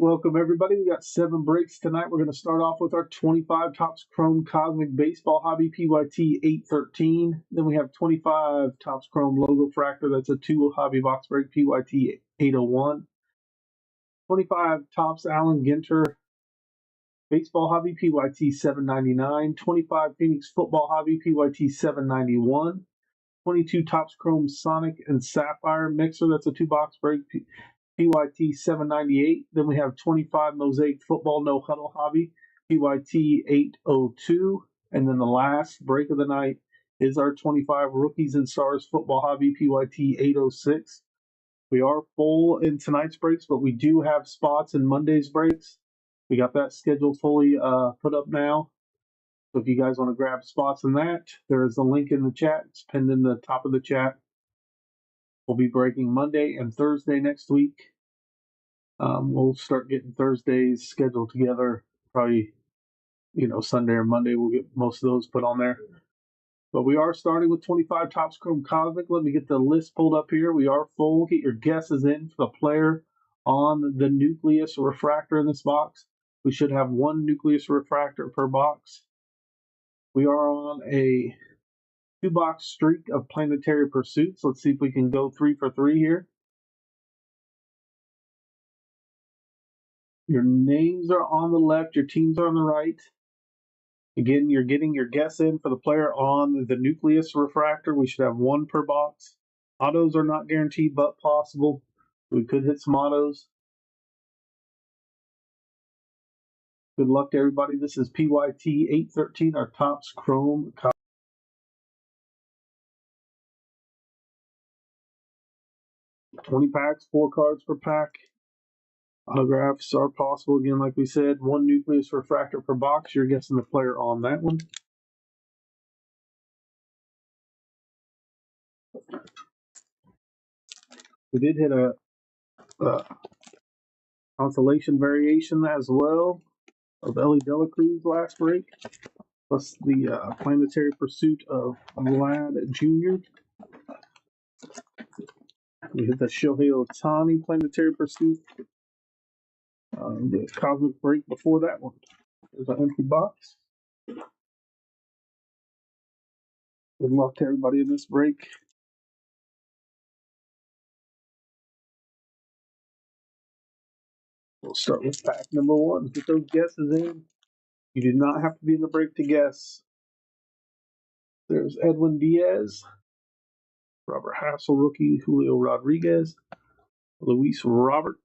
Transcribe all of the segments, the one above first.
Welcome, everybody. We got 7 breaks tonight. We're going to start off with our 25 Topps Chrome Cosmic Baseball Hobby PYT 813. Then we have 25 Topps Chrome Logo Fractor. That's a 2 hobby box break PYT 801. 25 Topps Allen Ginter Baseball Hobby PYT 799. 25 Phoenix Football Hobby PYT 791. 22 Topps Chrome Sonic and Sapphire Mixer. That's a 2 box break PYT 798. Then we have 25 Mosaic Football No Huddle Hobby PYT 802. And then the last break of the night is our 25 Rookies and Stars Football Hobby PYT 806. We are full in tonight's breaks, but we do have spots in Monday's breaks. We got that schedule fully put up now. So if you guys want to grab spots in that, there is a link in the chat. It's pinned in the top of the chat. We'll be breaking Monday and Thursday next week. We'll start getting Thursday's schedule together. Probably, Sunday or Monday we'll get most of those put on there. But we are starting with 25 Topps Chrome Cosmic. Let me get the list pulled up here. We are full. Get your guesses in for the player on the nucleus refractor in this box. We should have 1 nucleus refractor per box. We are on a 2-box streak of Planetary Pursuits. Let's see if we can go 3 for 3 here. Your names are on the left, your teams are on the right. Again, you're getting your guess in for the player on the nucleus refractor. We should have 1 per box. Autos are not guaranteed, but possible. We could hit some autos. Good luck to everybody. This is PYT 813, our Topps Chrome. 20 packs, 4 cards per pack. Autographs are possible. Again, like we said, 1 nucleus refractor per box. You're guessing the player on that one. We did hit a constellation variation as well of Ellie Delacruz last break, plus the Planetary Pursuit of Vlad Jr. We hit the Shohei Ohtani Planetary Pursuit. The Cosmic break before that one. There's an empty box. Good luck to everybody in this break. We'll start with pack number 1. Get those guesses in. You do not have to be in the break to guess. There's Edwin Diaz, Robert Hassel rookie, Julio Rodriguez, Luis Robert.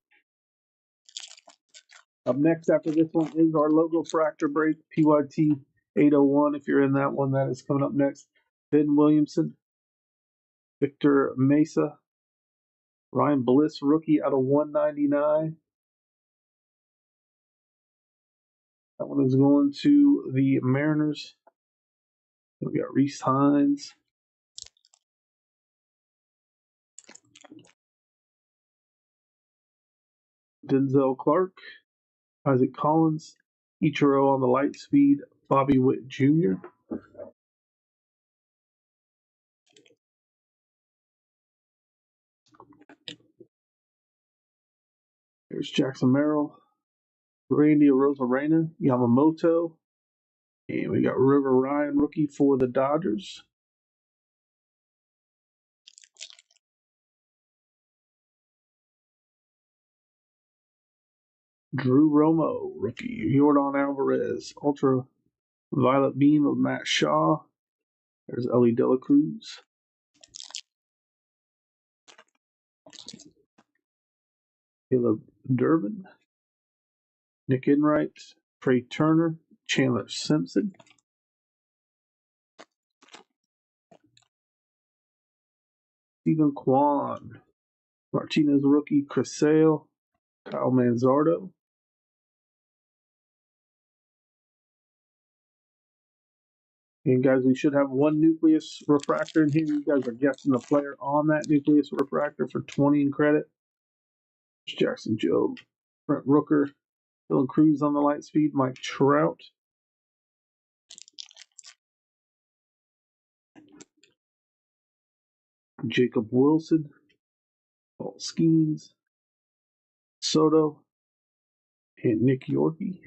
Up next after this one is our Logo Fractor break, PYT 801. If you're in that one, that is coming up next. Ben Williamson, Victor Mesa, Ryan Bliss rookie out of 199. That one is going to the Mariners. We got Reese Hines. Denzel Clark, Isaac Collins, Ichiro on the light speed, Bobby Witt Jr. There's Jackson Merrill, Randy Arozarena, Yamamoto, and we got River Ryan, rookie for the Dodgers. Drew Romo, rookie. Jordan Alvarez, ultraviolet beam of Matt Shaw. There's Ellie Delacruz. Caleb Durbin, Nick Enright, Trey Turner, Chandler Simpson. Stephen Kwan, Martinez rookie, Chris Sale, Kyle Manzardo. And guys, we should have 1 nucleus refractor in here. You guys are guessing the player on that nucleus refractor for 20 in credit. Jackson Joe, Brent Rooker, Dylan Cruz on the light speed, Mike Trout. Jacob Wilson, Paul Skeens, Soto, and Nick Yorkie.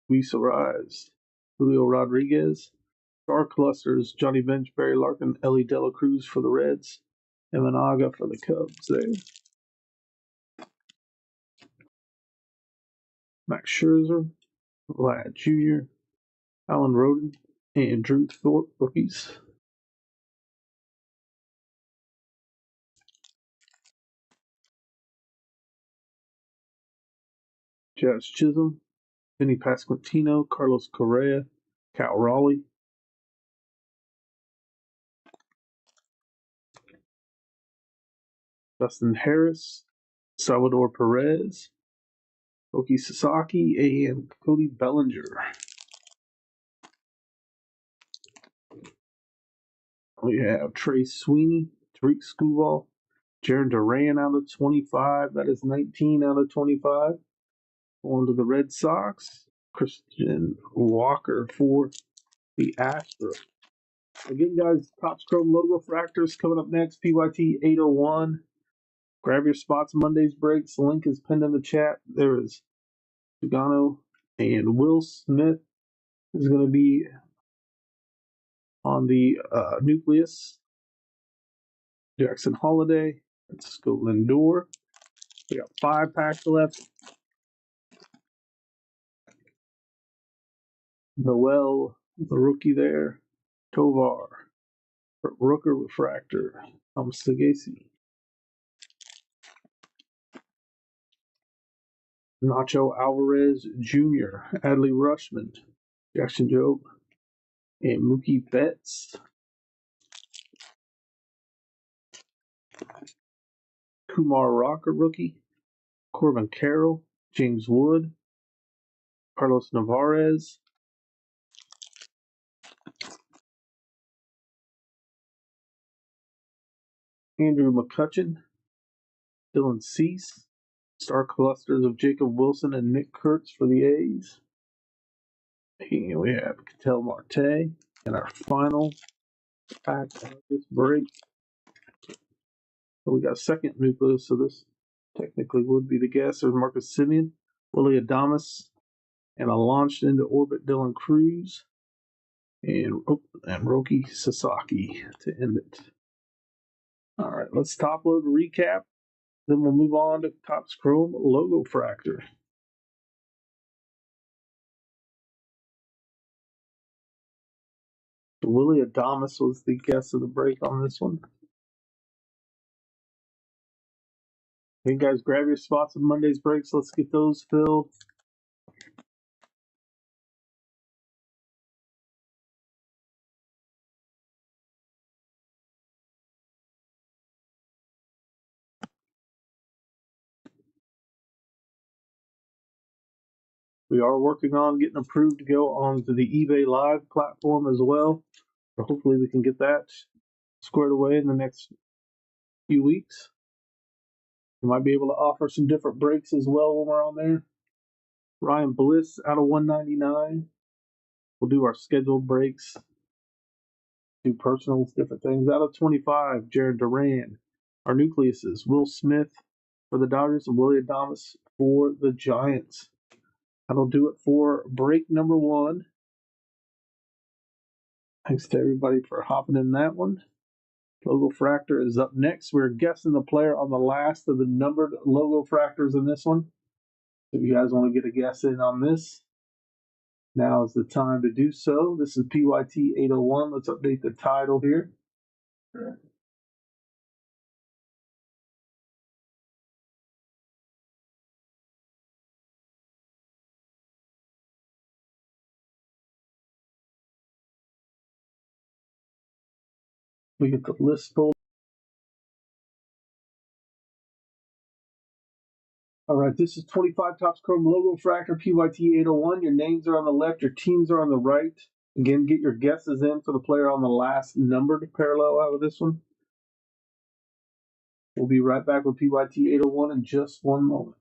Luis Arraez, Julio Rodriguez. Star Clusters, Johnny Bench, Barry Larkin, Ellie De La Cruz for the Reds, Emenaga for the Cubs there. Max Scherzer, Vlad Jr., Alan Roden, and Drew Thorpe rookies. Jazz Chisholm, Vinny Pasquantino, Carlos Correa, Cal Raleigh. Dustin Harris, Salvador Perez, Oki Sasaki, and Cody Bellinger. We have Trey Sweeney, Tariq Skubal, Jaron Duran out of 25. That is 19 out of 25. On to the Red Sox. Christian Walker for the Astros. Again, guys, Topps Chrome Logo Fractors coming up next. PYT 801. Grab your spots. Monday's breaks. The link is pinned in the chat. There is Sugano and Will Smith is going to be on the nucleus. Jackson Holiday. Francisco Lindor. We got 5 packs left. Noel, the rookie there. Tovar. Rooker Refractor. Thomas Sagasi. Nacho Alvarez Jr., Adley Rushman, Jackson Jobe, and Mookie Betts. Kumar Rocker rookie, Corbin Carroll, James Wood, Carlos Navarez, Andrew McCutchen, Dylan Cease, Star Clusters of Jacob Wilson and Nick Kurtz for the A's. And we have Ketel Marte in our final pack of this break. So we got a second nucleus, so this technically would be the guess. There's Marcus Semien, Willie Adames, and I launched into orbit Dylan Cruz and Roki Sasaki to end it. All right, let's top load recap. Then we'll move on to Topps Chrome Logo Fractor. Willie Adames was the guess of the break on this one. Hey guys, grab your spots of Monday's breaks. Let's get those filled. We are working on getting approved to go onto the eBay Live platform as well. So hopefully we can get that squared away in the next few weeks. We might be able to offer some different breaks as well when we're on there. Ryan Bliss out of 199. We'll do our scheduled breaks, do personals, different things. Out of 25, Jared Duran. Our nucleuses, Will Smith for the Dodgers and Willie Adames for the Giants. That'll do it for break number 1. Thanks to everybody for hopping in that one. Logo Fractor is up next. We're guessing the player on the last of the numbered Logo Fractors in this one. So if you guys want to get a guess in on this, now is the time to do so. This is PYT 801. Let's update the title here. We get the list full. All right, this is 25 Topps Chrome Logo Fractor PYT 801. Your names are on the left, your teams are on the right. Again, get your guesses in for the player on the last numbered parallel out of this one. We'll be right back with PYT 801 in just one moment.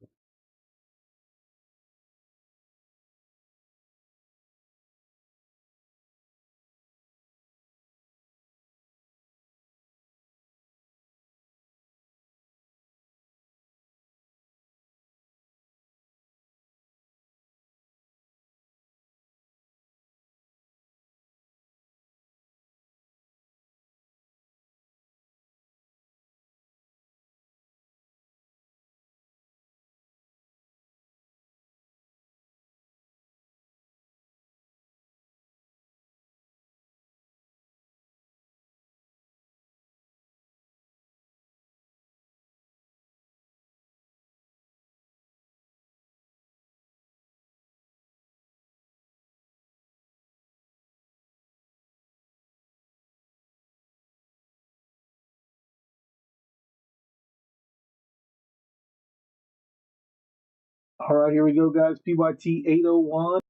All right, here we go, guys. PYT 801.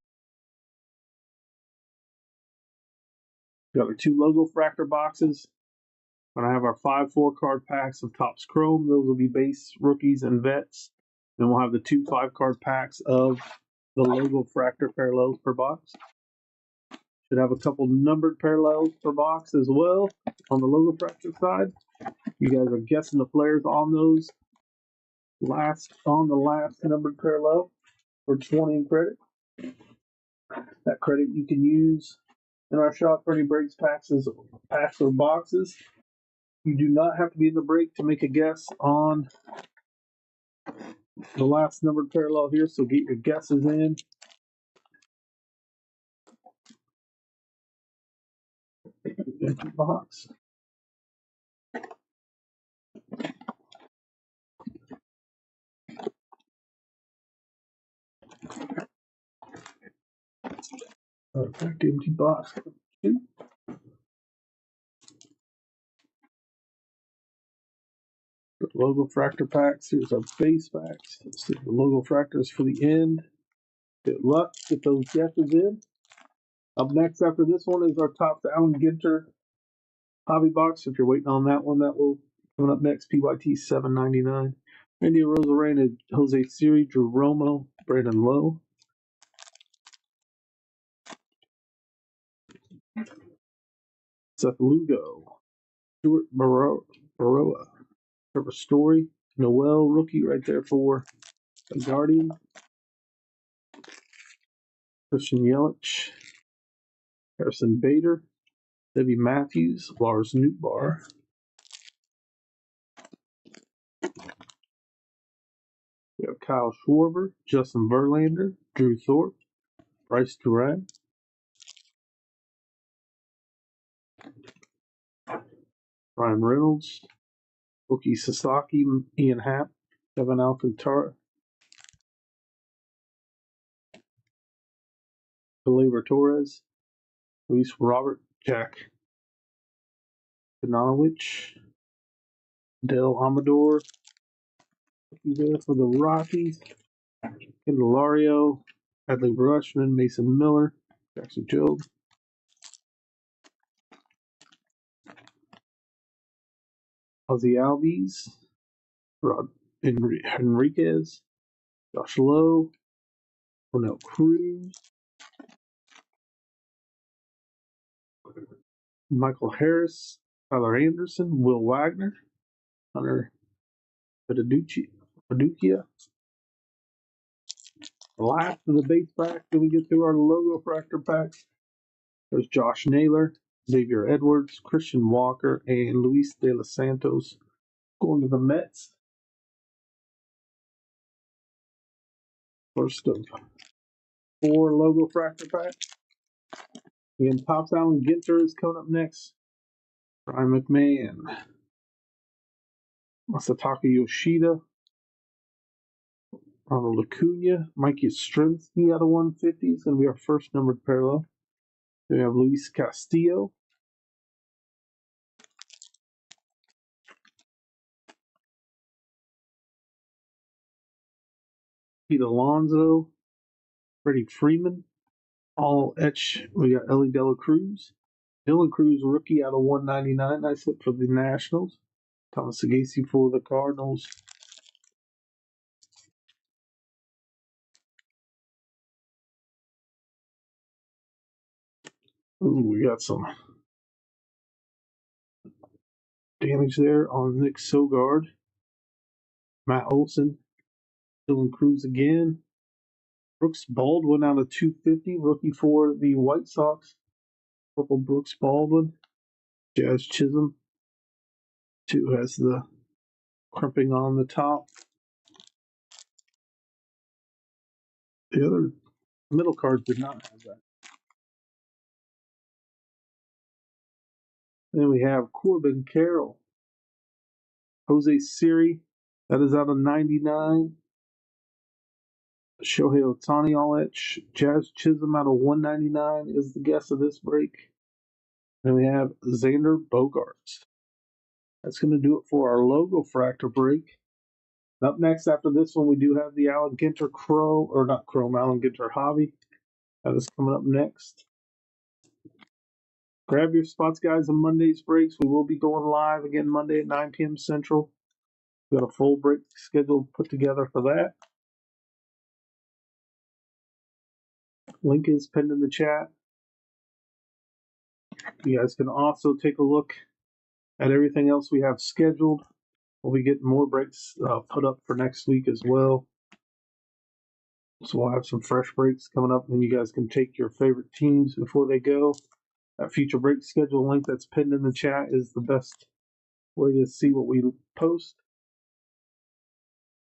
Got our 2 logo fractor boxes. We're going to have our 5 4-card packs of Topps Chrome. Those will be base, rookies, and vets. Then we'll have the 2 5-card packs of the logo fractor parallels per box. Should have a couple numbered parallels per box as well on the logo fractor side. You guys are guessing the players on those on the last numbered parallel for 20 in credit. That credit you can use in our shop for any breaks, packs, or boxes. You do not have to be in the break to make a guess on the last numbered parallel here, so get your guesses in. Empty box. Perfect, empty box. Logo fractor packs. Here's our base packs. Let's see the logo fractors for the end. Good luck. Get those guesses in. Up next after this one is our Topps Allen Ginter hobby box. If you're waiting on that one, that will coming up next. PYT $7.99. Randy Rosarena, Jose Siri, Drew Romo, Brandon Lowe. Seth Lugo, Stuart Baroa, Trevor Story, Noel rookie right there for the Guardian, Christian Yelich, Harrison Bader, Debbie Matthews, Lars Nootbaar. We have Kyle Schwarber, Justin Verlander, Drew Thorpe, Bryce Duran, Ryan Reynolds, Oki Sasaki, Ian Happ, Kevin Alcantara, Gleyber Torres, Luis Robert, Jack Kanowicz, Del Amador, there for the Rockies, Candelario, Adley Rutschman, Mason Miller, Jackson Jobe, Ozzy Albies, Rod Henriquez, Josh Lowe, Cornell Cruz, Michael Harris, Tyler Anderson, Will Wagner, Hunter Paduccia. Last of the base pack, then we get through our logo fractor packs. There's Josh Naylor, Xavier Edwards, Christian Walker, and Luis De Los Santos going to the Mets. First of 4 logo fractor packs. And Topps Allen Ginter is coming up next. Brian McMahon, Masataka Yoshida, Ronald Acuna, Mikey Yastrzemski out of 150 is going to be our first numbered parallel. Then we have Luis Castillo, Pete Alonso, Freddie Freeman, all etch. We got Ellie Dela Cruz, Dylan Cruz rookie out of 199. Nice hit for the Nationals. Thomas Sagasi for the Cardinals. Ooh, we got some damage there on Nick Sogard. Matt Olson, Dylan Cruz again. Brooks Baldwin out of 250, rookie for the White Sox. Purple Brooks Baldwin. Jazz Chisholm. 2 has the crimping on the top. The other middle cards did not have that. Then we have Corbin Carroll. Jose Siri, that is out of 99. Shohei Ohtani all etch. Jazz Chisholm out of 199 is the guess of this break. Then we have Xander Bogaerts. That's going to do it for our logo fractor break. Up next after this one, we do have the Alan Ginter Chrome, or not Chrome, Alan Ginter Hobby. That is coming up next. Grab your spots, guys, on Monday's breaks. We will be going live again Monday at 9 p.m. Central. We've got a full break schedule put together for that. Link is pinned in the chat. You guys can also take a look at everything else we have scheduled. We'll be getting more breaks put up for next week as well. So we'll have some fresh breaks coming up, and then you guys can take your favorite teams before they go. That future break schedule link that's pinned in the chat is the best way to see what we post.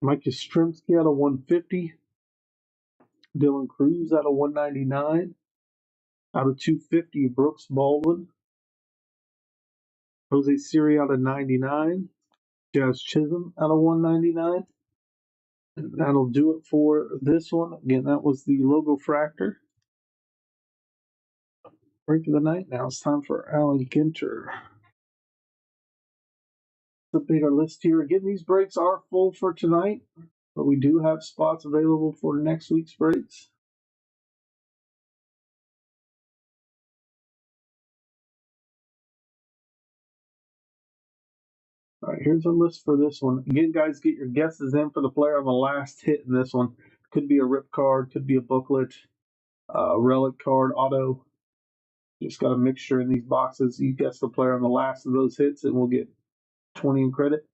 Mike Yastrzemski out of 150. Dylan Cruz out of 199. Out of 250, Brooks Baldwin. Jose Siri out of 99. Jazz Chisholm out of 199. And that'll do it for this one. Again, that was the logo fractor. Break of the night. Now it's time for Alan Ginter. Let's update our list here. Again, these breaks are full for tonight, but we do have spots available for next week's breaks. All right, here's our list for this one. Again, guys, get your guesses in for the player on the last hit in this one. Could be a rip card, could be a booklet, relic card, auto. Just got a mixture in these boxes. You guess the player on the last of those hits, and we'll get 20 in credit.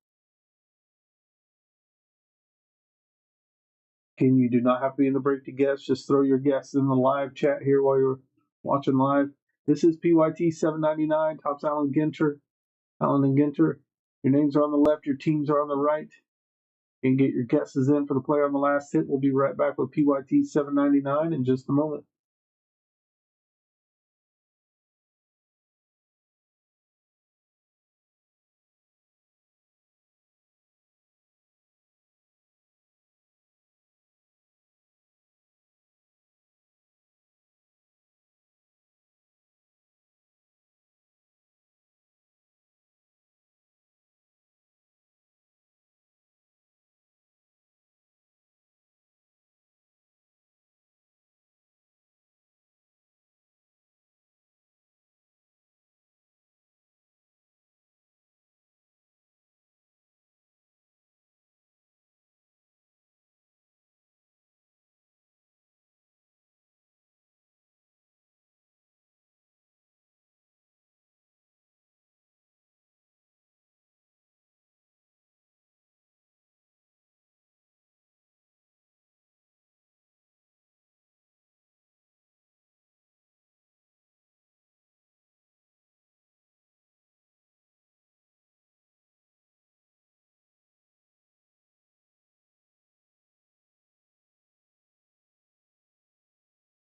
Again, you do not have to be in the break to guess. Just throw your guess in the live chat here while you're watching live. This is PYT 799, Tops Alan Ginter. Alan and Ginter. Your names are on the left, your teams are on the right. You can get your guesses in for the player on the last hit. We'll be right back with PYT 799 in just a moment.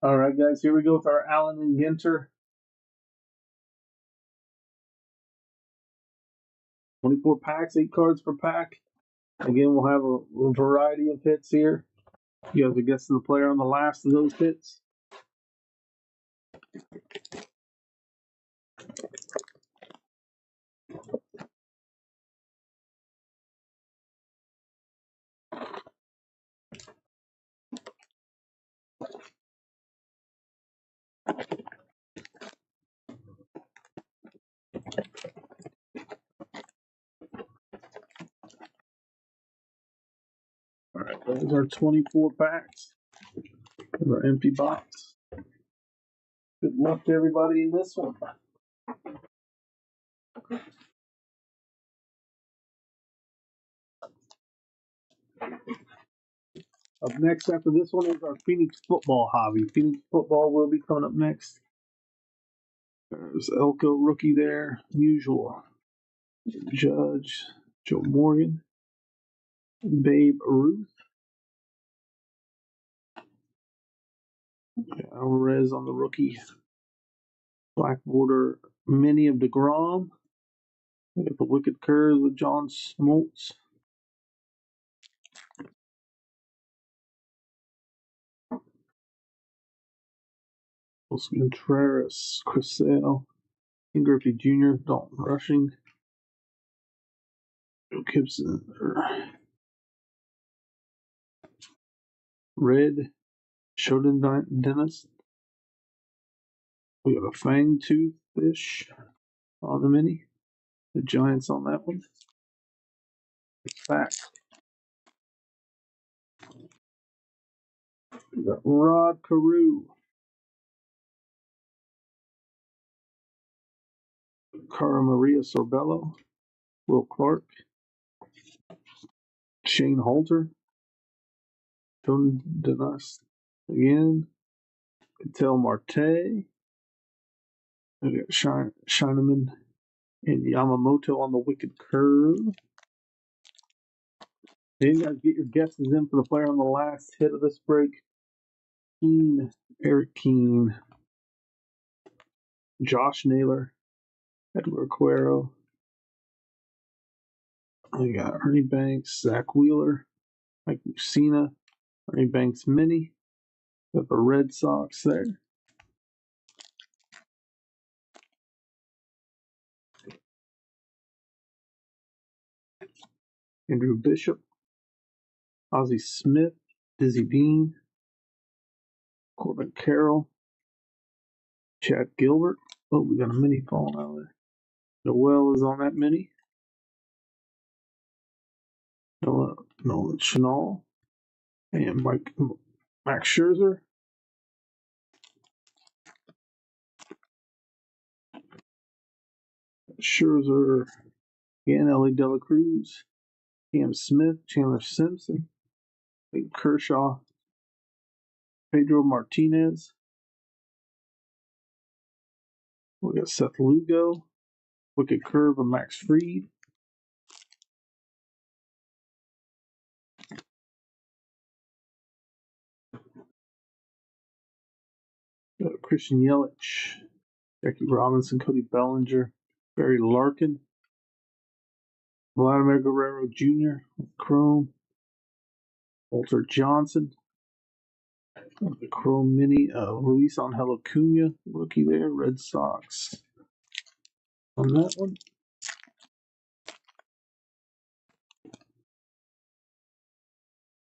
All right, guys, here we go with our Allen and Ginter. 24 packs, 8 cards per pack. Again, we'll have a variety of hits here. You guys are guessing the player on the last of those hits. All right, those are 24 packs. There's our empty box. Good luck to everybody in this one. Up next after this one is our Phoenix football hobby. Phoenix football will be coming up next. There's Elko rookie there, usual. Judge, Joe Morgan, Babe Ruth, Alvarez on the rookie. Black border mini of DeGrom. We got the Wicked Curve with John Smoltz. Los Contreras, Chris Sale, King Griffey Jr., Dalton Rushing, Joe Gibson, red Shodan Dentist. We got a Fang Tooth Fish on the mini. The Giants on that one. Fact. We got Rod Carew. Cara Maria Sorbello. Will Clark. Shane Halter. Shodan Dentist again. Patel Marte. We got Shineman and Yamamoto on the Wicked Curve. Then you guys get your guesses in for the player on the last hit of this break. Eric Keene, Josh Naylor, Edward Cuero. We got Ernie Banks, Zach Wheeler, Mike Mussina, Ernie Banks Mini. Got the Red Sox there. Andrew Bishop, Ozzie Smith, Dizzy Dean, Corbin Carroll, Chad Gilbert. Oh, we got a mini falling out there. Noel is on that mini. Nolan Chenal and Max Scherzer. Scherzer again, Ellie De La Cruz, Cam Smith, Chandler Simpson, Kershaw, Pedro Martinez. We got Seth Lugo, Wicked Curve of Max Fried. Christian Yelich, Jackie Robinson, Cody Bellinger, Barry Larkin, Vladimir Guerrero Jr., Chrome, Walter Johnson, the Chrome Mini of Luis Angel Acuna, rookie there, Red Sox. On that one.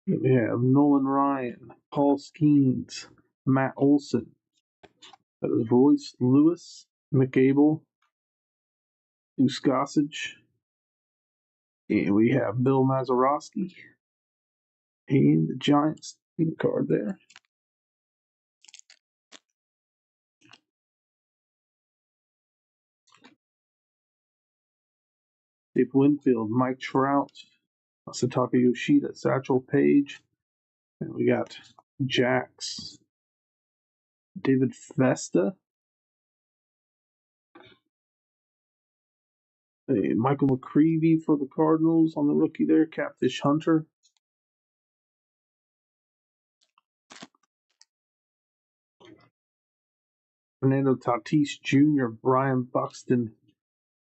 We have Nolan Ryan, Paul Skeens, Matt Olson. That is Royce Lewis, McAble, Deuce Gossage. And we have Bill Mazeroski. And the Giants team card there. Dave Winfield, Mike Trout, Masataka Yoshida, Satchel Paige. And we got Jax, David Vesta, Michael McCreevy for the Cardinals on the rookie there, Catfish Hunter. Fernando Tatis Jr., Brian Buxton,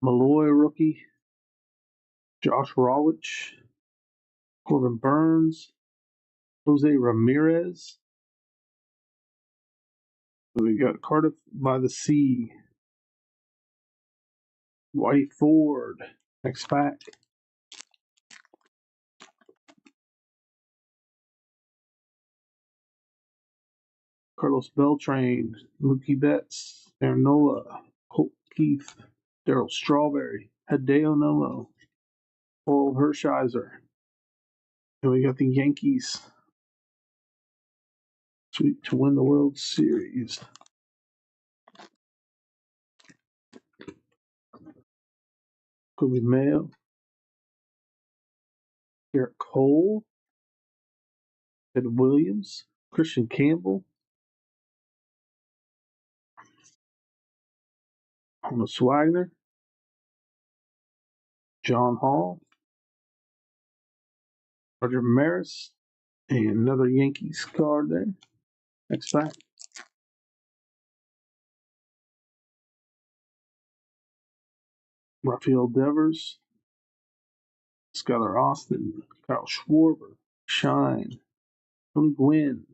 Malloy rookie, Josh Rawlich, Corbin Burns, Jose Ramirez. We got Cardiff by the Sea, White Ford, next pack. Carlos Beltran, Mookie Betts, Aaron Nola, Colt Keith, Darryl Strawberry, Hideo Nomo, Oral Hershiser. And we got the Yankees to win the World Series. Kobe Mayo, Garrett Cole, Ed Williams, Christian Campbell, Honus Wagner, John Hall, Roger Maris, and another Yankees card there. Next pack. Rafael Devers, Skylar Austin, Kyle Schwarber, Shine, Tony Gwynn,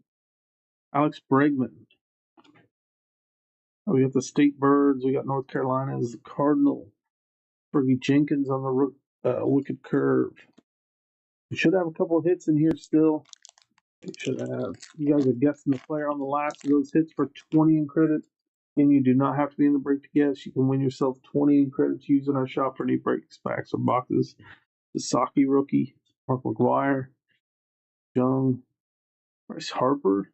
Alex Bregman. We got the State Birds. We got North Carolina as the Cardinal. Fergie Jenkins on the Wicked Curve. We should have a couple of hits in here still. You guys are guessing the player on the last of those hits for 20 in credit. And you do not have to be in the break to guess. You can win yourself 20 in credits using our shop for any breaks, packs, or boxes. The Saki rookie, Mark McGuire, Young, Bryce Harper,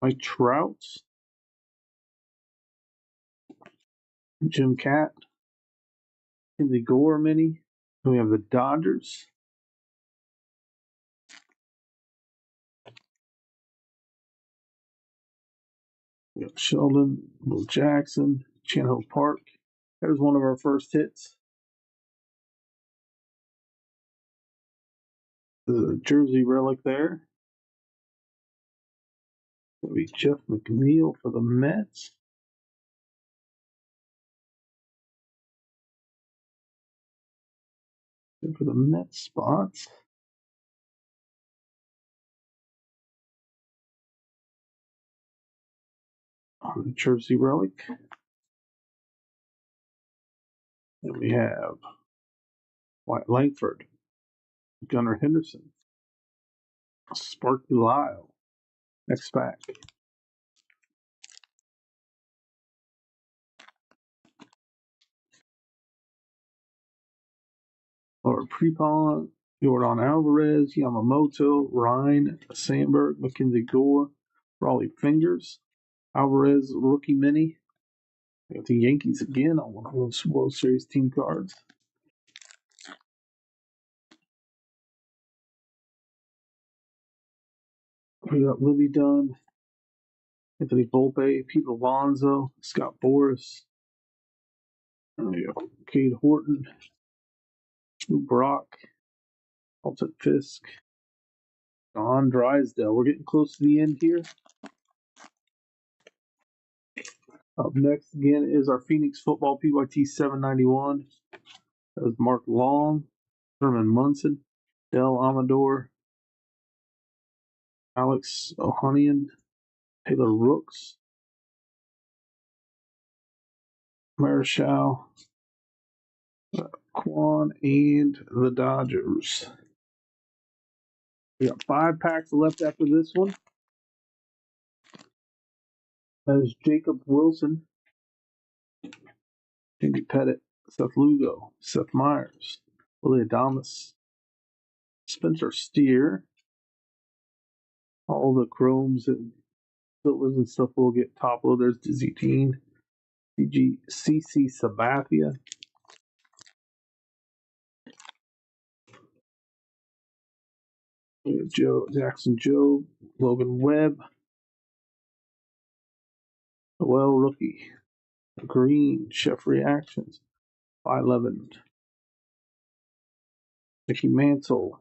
Mike Trout, Jim Cat, Kinsey Gore mini. And we have the Dodgers. We have Sheldon, Will Jackson, Chan-Ho Park. There's one of our first hits. The jersey relic there. It'll be Jeff McNeil for the Mets. And for the Mets spots. On the jersey relic. And we have Wyatt Langford, Gunnar Henderson, Sparky Lyle. Next pack. Laura Prepon, Jordan Alvarez, Yamamoto, Ryan Sandberg, Mackenzie Gore, Raleigh Fingers, Alvarez rookie mini. We got the Yankees again on one of those World Series team cards. We got Livy Dunn, Anthony Volpe, Pete Alonso, Scott Boras. We got Cade Horton, Lou Brock, Alton Fisk, Don Drysdale. We're getting close to the end here. Up next again is our Phoenix Football PYT 791. That was Mark Long, Herman Munson, Del Amador, Alex Ohanian, Taylor Rooks, Marichal, Quan, and the Dodgers. We got 5 packs left after this one. That is Jacob Wilson, Andy Pettit, Seth Lugo, Seth Myers, Willie Adamas, Spencer Steer. All the chromes and silvers and stuff will get top load. There's Dizzy Dean, CC Sabathia, Joe Jackson Joe, Logan Webb, Well rookie, Green, Chef Reactions, 511, Mickey Mantle,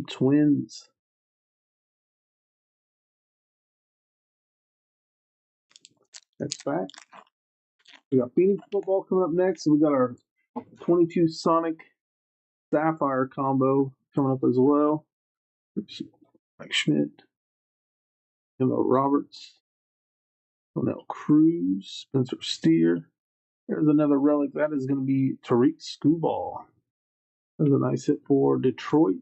Twins. Next back. We got Phoenix football coming up next. We got our 22 Sonic Sapphire combo coming up as well. Mike Schmidt, Emma Roberts, Ronell Cruz, Spencer Steer. There's another relic. That is going to be Tariq Skubal. There's a nice hit for Detroit.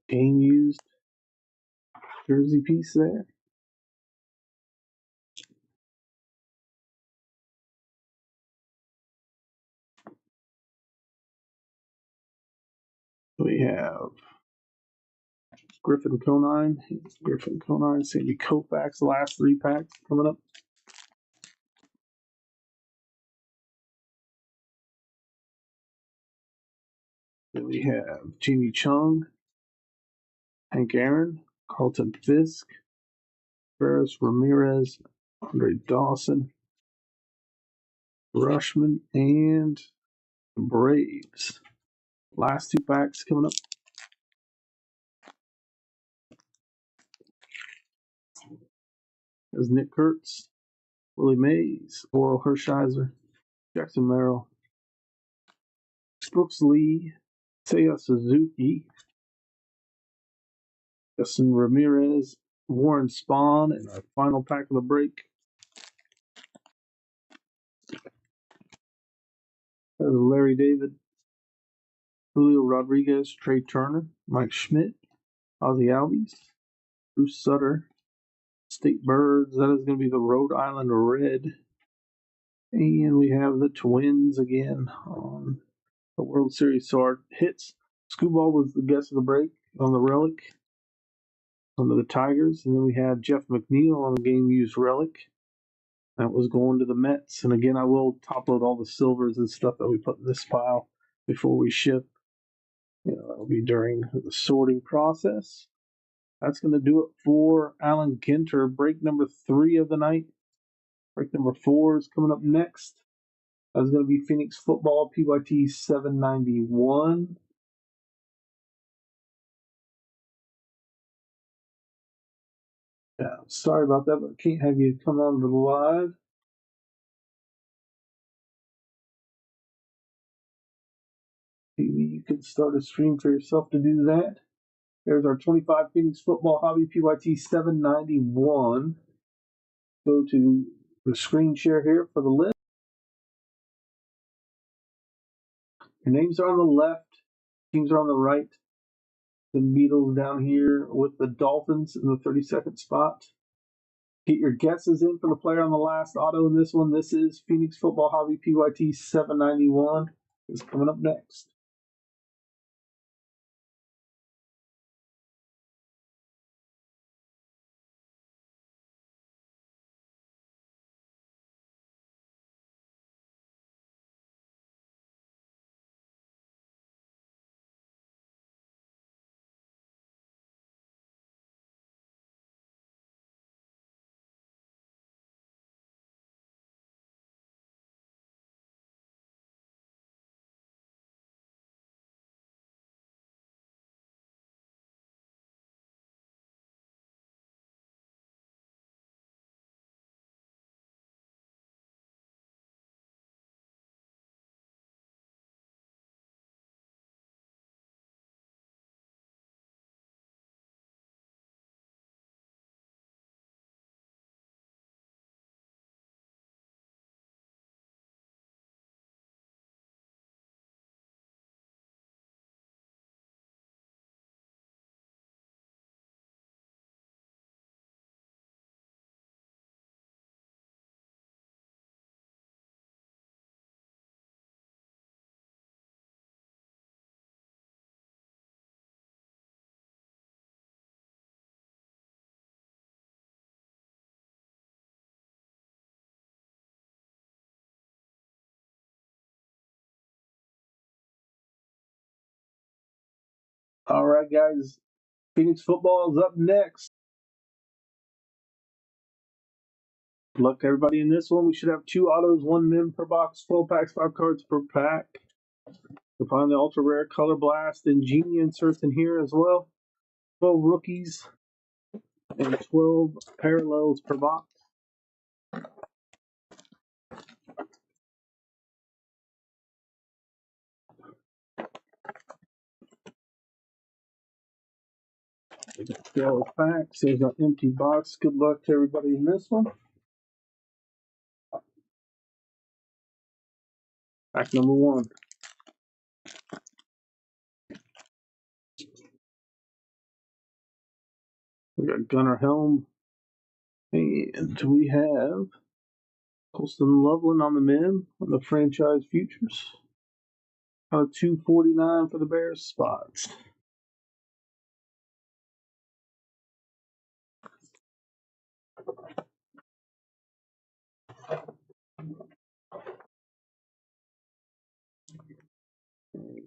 Game used jersey piece there. We have Griffin Conine, Sandy Koufax, last 3 packs coming up. Then we have Jimmy Chung, Hank Aaron, Carlton Fisk, Ferris Ramirez, Andre Dawson, Rushman, and Braves. Last 2 packs coming up. There's Nick Kurtz, Willie Mays, Oral Hershiser, Jackson Merrill, Brooks Lee, Seiya Suzuki, Justin Ramirez, Warren Spahn, and our final pack of the break. There's Larry David, Julio Rodriguez, Trey Turner, Mike Schmidt, Ozzie Albies, Bruce Sutter, State Birds. That is going to be the Rhode Island Red. And we have the Twins again on the World Series. So our hits, Scooball was the guest of the break on the Relic under the Tigers. And then we had Jeff McNeil on the game used Relic. That was going to the Mets. And again, I will top load all the silvers and stuff that we put in this pile before we ship. That'll be during the sorting process. That's going to do it for Alan Ginter. Break number 3 of the night. Break number 4 is coming up next. That's going to be Phoenix Football, PYT 791. Yeah, sorry about that, but I can't have you come on to the live. Maybe you can start a stream for yourself to do that. There's our 25 Phoenix Football Hobby PYT 791. Go to the screen share here for the list. Your names are on the left, teams are on the right. The Beatles down here with the Dolphins in the 32nd spot. Get your guesses in for the player on the last auto in this one. This is Phoenix Football Hobby PYT 791. Is coming up next. All right, guys. Phoenix Football is up next. Good luck to everybody in this one. We should have 2 autos, 1 min per box, 12 packs, 5 cards per pack. You'll find the ultra rare Color Blast and Genie inserts in here as well. 12 rookies and 12 parallels per box. Sales packs. There's an empty box. Good luck to everybody in this one. Pack number 1. We got Gunnar Helm. And we have Colston Loveland on the men on the franchise futures. Out of 249 for the Bears spots.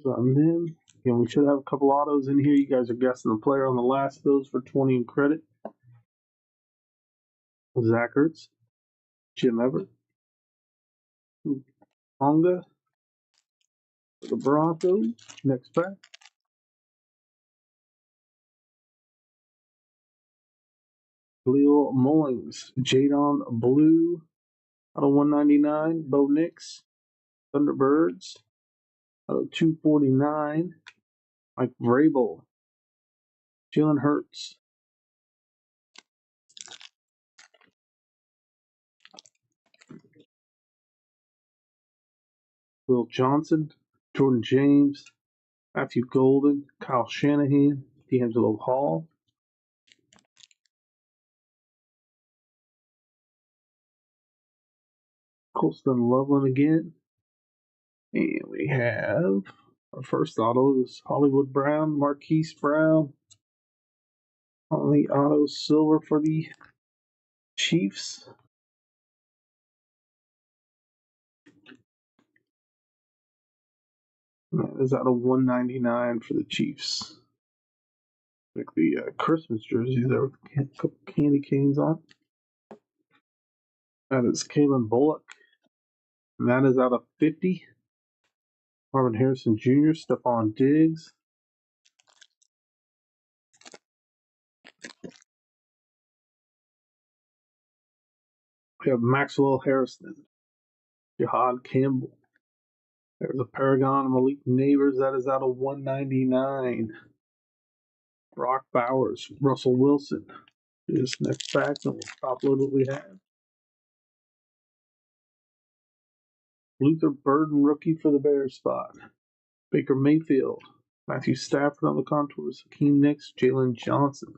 On them. Again, we should have a couple autos in here. You guys are guessing the player on the last bills for 20 in credit. Zach Ertz, Jim Everett, Tonga, the Broncos. Next pack. Khalil Mullings, Jadon Blue, out of 199. Bo Nix, Thunderbirds, out of 249. Mike Vrabel, Jalen Hurts, Will Johnson, Jordan James, Matthew Golden, Kyle Shanahan, D'Angelo Hall. Colston Loveland again. And we have our first auto is Hollywood Brown, Marquise Brown. On the auto silver for the Chiefs. That is out of 199 for the Chiefs. Like the Christmas jerseys there with a couple candy canes on. That is Kalen Bullock. And that is out of 50. Marvin Harrison Jr., Stephon Diggs. We have Maxwell Harrison, Jihad Campbell. There's a Paragon Malik Neighbors. That is out of 199. Brock Bowers, Russell Wilson. This next pack, and we'll top load what we have. Luther Burden, rookie for the Bears spot. Baker Mayfield, Matthew Stafford on the contours, Hakeem Nicks, Jalen Johnson.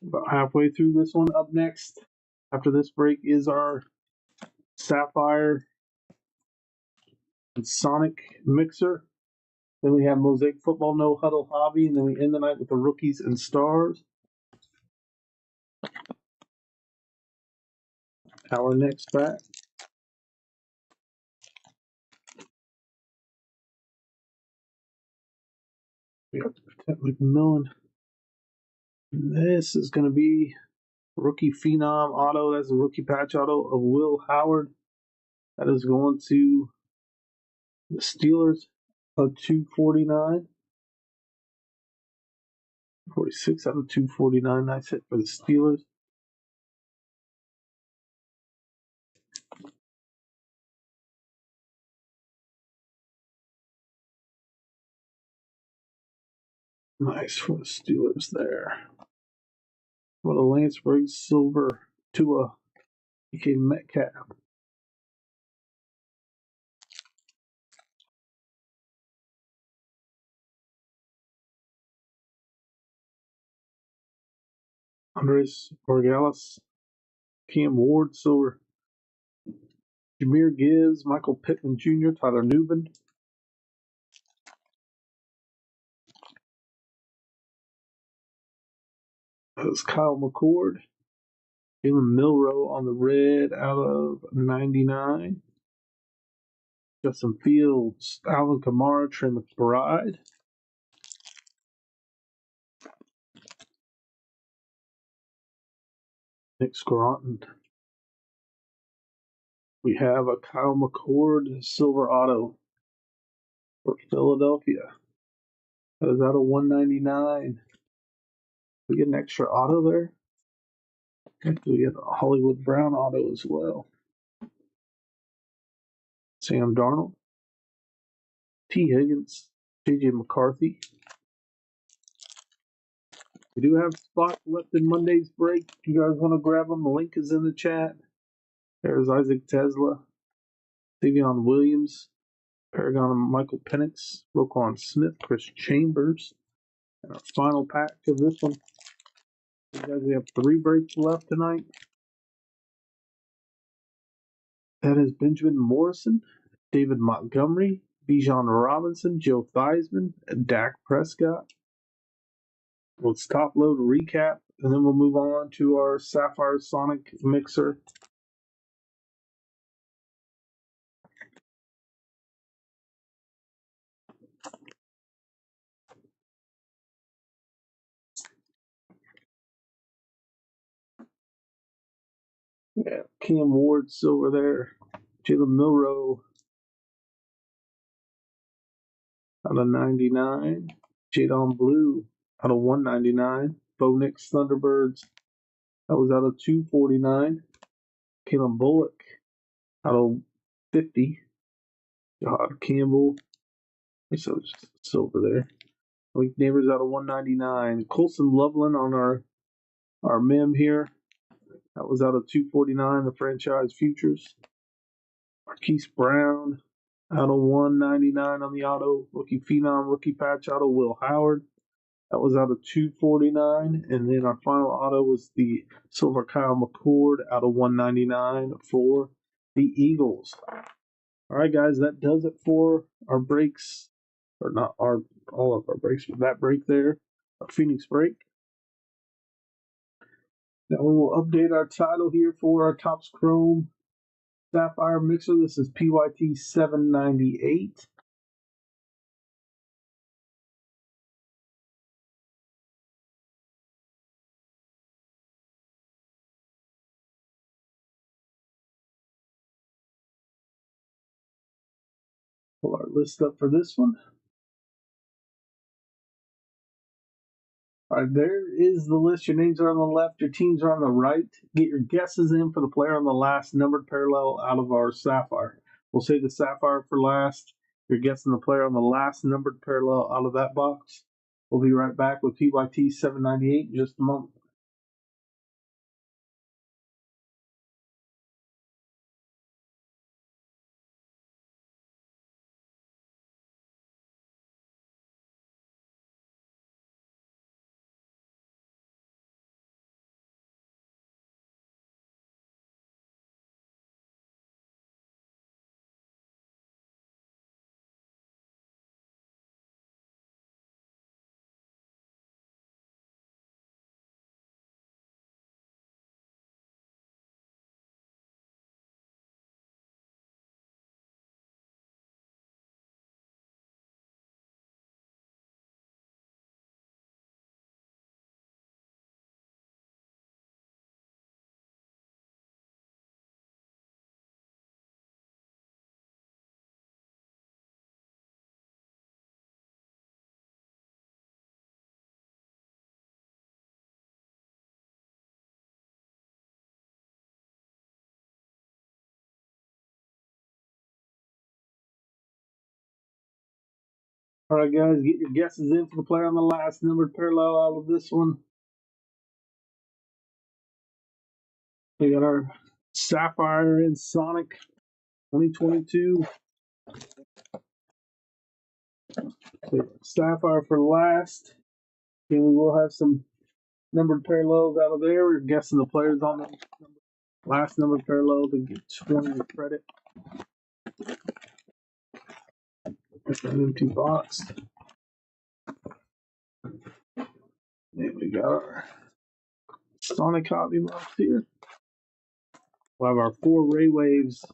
About halfway through this one. Up next, after this break, is our Sapphire and Sonic Mixer. Then we have Mosaic Football No Huddle Hobby, and then we end the night with the Rookies and Stars. Our next pack. We have Ted McMillan. This is going to be Rookie Phenom Auto. That's a rookie patch auto of Will Howard. That is going to the Steelers of 249. 46 out of 249. Nice hit for the Steelers. Nice for the Steelers there. What a Lance Briggs silver to a DK Metcalf. Andres Borregales, Cam Ward silver. Jameer Gibbs, Michael Pittman Jr., Tyler Newbin. That was Kyle McCord. Jalen Milrow on the red out of 99. Justin Fields, Alvin Kamara, Trey McBride. Nick Scranton. We have a Kyle McCord silver auto for Philadelphia. That is out of 199. We get an extra auto there. We get a Hollywood Brown auto as well. Sam Darnold. T. Higgins. J.J. McCarthy. We do have spots left in Monday's break. If you guys want to grab them, the link is in the chat. There's Isaac Tesla. Davion Williams. Paragon and Michael Penix. Roquan Smith. Chris Chambers. And our final pack of this one. You guys, we have 3 breaks left tonight. That is Benjamin Morrison, David Montgomery, Bijan Robinson, Joe Theismann, and Dak Prescott. Let's top load recap, and then we'll move on to our Sapphire Sonic Mixer. Yeah, Cam Ward silver there. Jalen Milrow out of 99. Jadon Blue out of 199. Bo Nix Thunderbirds. That was out of 249. Kalen Bullock out of 50. God Campbell. So just silver there. Link Neighbors out of 199. Colson Loveland on our mem here. That was out of 249. The franchise futures. Marquise Brown out of 199 on the auto. Rookie Phenom rookie patch out of Will Howard. That was out of 249. And then our final auto was the silver Kyle McCord out of 199 for the Eagles. All right, guys, that does it for our breaks, or not all of our breaks, but that break there, our Phoenix break. Now we will update our title here for our Topps Chrome Sapphire Mixer. This is PYT 798. Pull our list up for this one. All right, there is the list. Your names are on the left, your teams are on the right. Get your guesses in for the player on the last numbered parallel out of our Sapphire. We'll save the Sapphire for last. You're guessing the player on the last numbered parallel out of that box. We'll be right back with PYT 798 in just a moment. All right, guys, get your guesses in for the player on the last numbered parallel out of this one. We got our Sapphire and Sonic 2022. So Sapphire for last. And we will have some numbered parallels out of there. We're guessing the players on the last numbered parallel to get 20 credit. That's an empty box. Then we got our Sonic hobby box here. We'll have our 4 Ray Waves,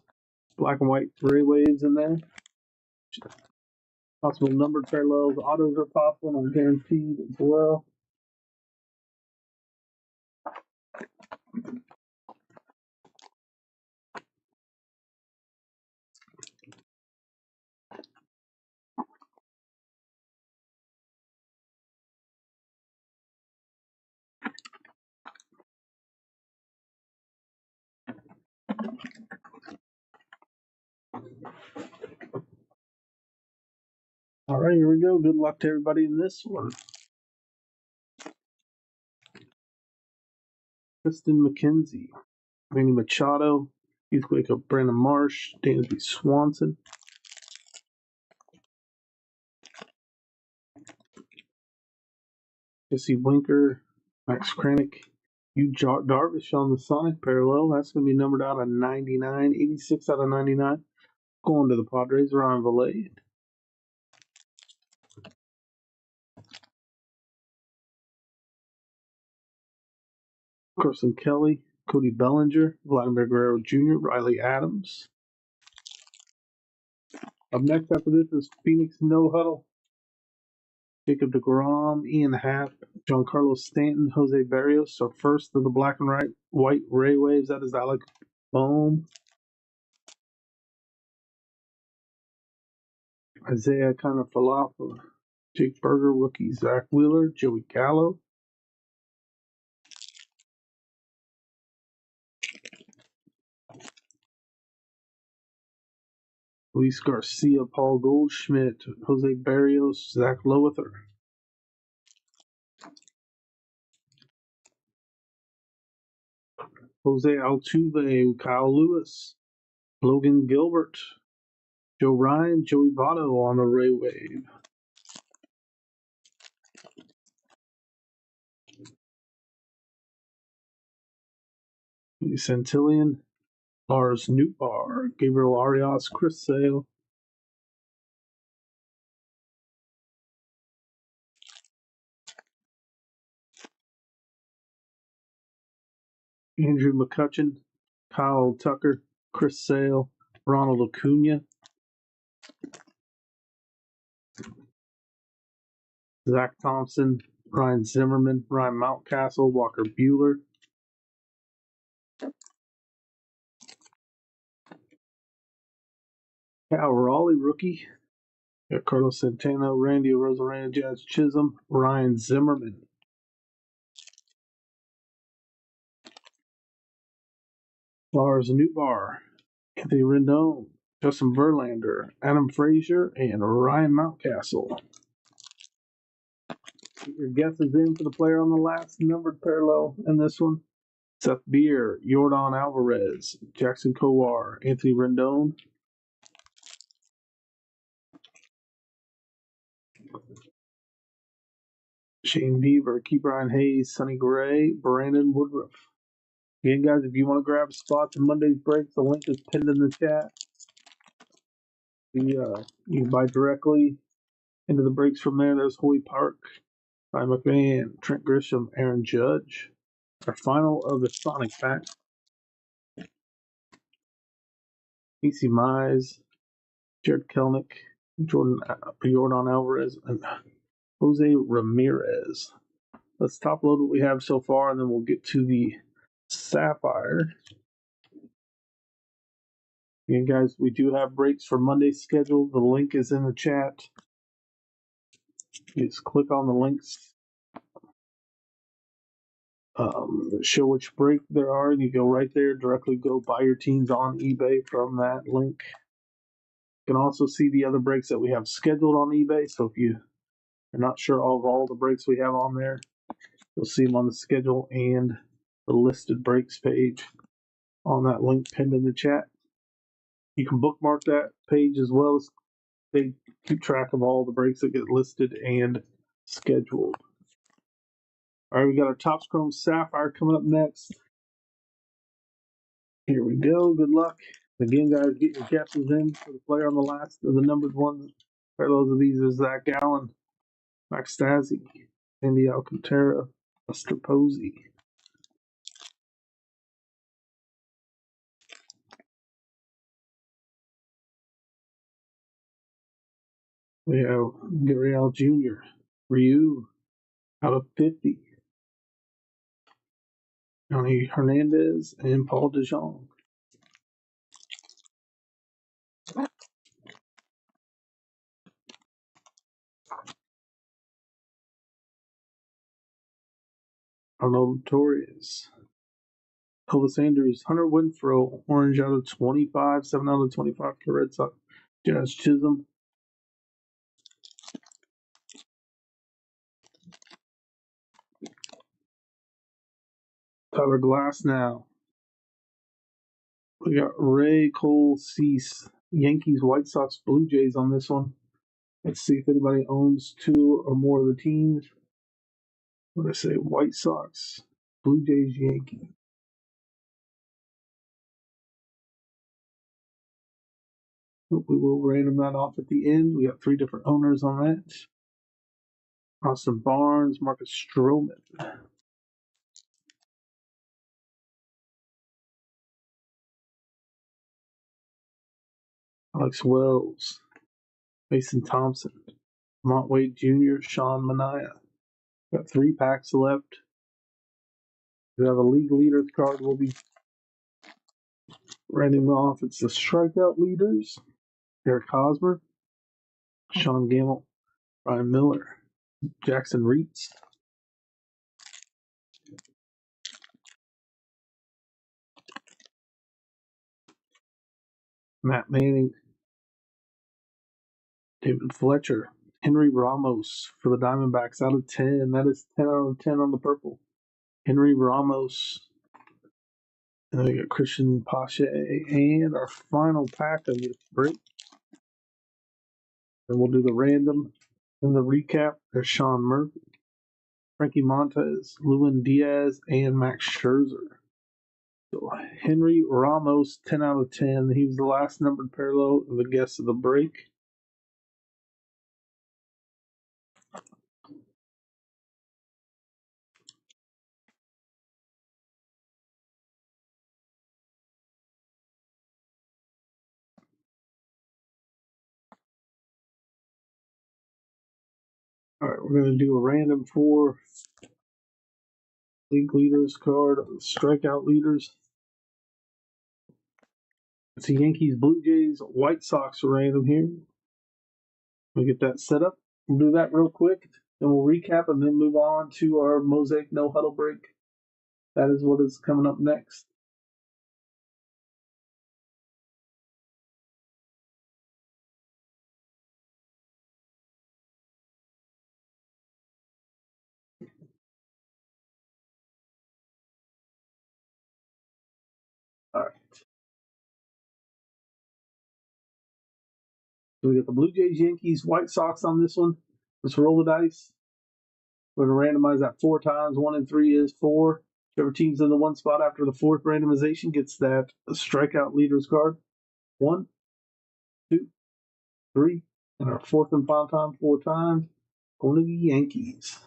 black and white Ray Waves in there. Possible numbered parallels. Autos are possible and guaranteed as well. All right, here we go. Good luck to everybody in this one. Kristen McKenzie, Manny Machado, Heath Waco, Brandon Marsh, Dansby Swanson, Jesse Winker, Max Kranick, Yu Darvish on the Sonic parallel. That's going to be numbered out of 99, 86 out of 99. Going to the Padres, Ryan Valet. Carson Kelly, Cody Bellinger, Vladimir Guerrero Jr., Riley Adams. Up next after this is Phoenix No Huddle. Jacob deGrom, Ian Happ, Giancarlo Stanton, Jose Barrios. So first of the black and white Ray Waves, that is Alec Bohm. Isaiah kind of Falafel. Jake Berger, rookie Zach Wheeler, Joey Gallo. Luis Garcia, Paul Goldschmidt, Jose Barrios, Zach Lowither. Jose Altuve, Kyle Lewis, Logan Gilbert, Joe Ryan, Joey Votto on the Ray Wave. Santillan, Lars Nootbaar, Gabriel Arias, Chris Sale. Andrew McCutchen, Kyle Tucker, Chris Sale, Ronald Acuna, Zach Thompson, Ryan Zimmerman, Ryan Mountcastle, Walker Buehler. Cal Raleigh, rookie. Got Carlos Santana, Randy Arozarena, Jazz Chisholm, Ryan Zimmerman. Lars Nootbaar, Anthony Rendon, Justin Verlander, Adam Frazier, and Ryan Mountcastle. Get your guesses in for the player on the last numbered parallel in this one. Seth Beer, Yordan Alvarez, Jackson Kowar, Anthony Rendon. Shane Bieber, Key Brian Hayes, Sonny Gray, Brandon Woodruff. Again, guys, if you want to grab a spot to Monday's breaks, the link is pinned in the chat. You can buy directly into the breaks from there. There's Hoy Park, Ryan McMahon, Trent Grisham, Aaron Judge. Our final of the Sonic pack. Casey Mize, Jared Kelnick, Jordan Alvarez, and Jose Ramirez. Let's top load what we have so far, and then we'll get to the Sapphire. Again, guys, we do have breaks for Monday's schedule. The link is in the chat. You just click on the links, show which break there are, and you go right there, directly go buy your teams on eBay from that link. You can also see the other breaks that we have scheduled on eBay, so if you are not sure of all the breaks we have on there, you'll see them on the schedule and the listed breaks page on that link pinned in the chat. You can bookmark that page as well as they keep track of all the breaks that get listed and scheduled. All right, we got our Topps Chrome Sapphire coming up next. Here we go. Good luck. Again, guys, get your guesses in for the player on the last of the numbered ones. Parallels of these is Zach Gallen, Max Stassi, Andy Alcantara, Buster Posey. We have Gurriel Jr., Ryu, out of 50. Johnny Hernandez and Paul DeJong. Arnold Torres. Elvis Andrews, Hunter Winfrow, orange out of 25, 7 out of 25 for the Red Sox. Jazz Chisholm. Tyler Glass now. We got Ray Cole Cease, Yankees, White Sox, Blue Jays on this one. Let's see if anybody owns 2 or more of the teams. What did I say? White Sox, Blue Jays, Yankees. We will random that off at the end. We have 3 different owners on that. Austin Barnes, Marcus Stroman. Alex Wells, Mason Thompson, Mont Wade Jr., Sean Manaea. Got 3 packs left. We have a league leaders card. We'll be writing off. It's the strikeout leaders. Eric Hosmer, Sean Gamble, Ryan Miller, Jackson Reitz, Matt Manning, David Fletcher, Henry Ramos for the Diamondbacks out of 10. That is 10 out of 10 on the purple. Henry Ramos. And then we got Christian Pache. And our final pack of this break. Then we'll do the random and the recap. There's Sean Murphy, Frankie Montes, Lewin Diaz, and Max Scherzer. So Henry Ramos, 10 out of 10. He was the last numbered parallel of the guest of the break. All right, we're going to do a random for league leaders card, strikeout leaders. It's a Yankees, Blue Jays, White Sox random here. We'll get that set up. We'll do that real quick, and we'll recap and then move on to our Mosaic No Huddle break. That is what is coming up next. All right. So we got the Blue Jays, Yankees, White Sox on this one. Let's roll the dice. We're going to randomize that 4 times. 1 and 3 is 4. Whichever team's in the one spot after the 4th randomization gets that strikeout leaders card. 1, 2, 3. And our 4th and final time, 4 times. Going to the Yankees.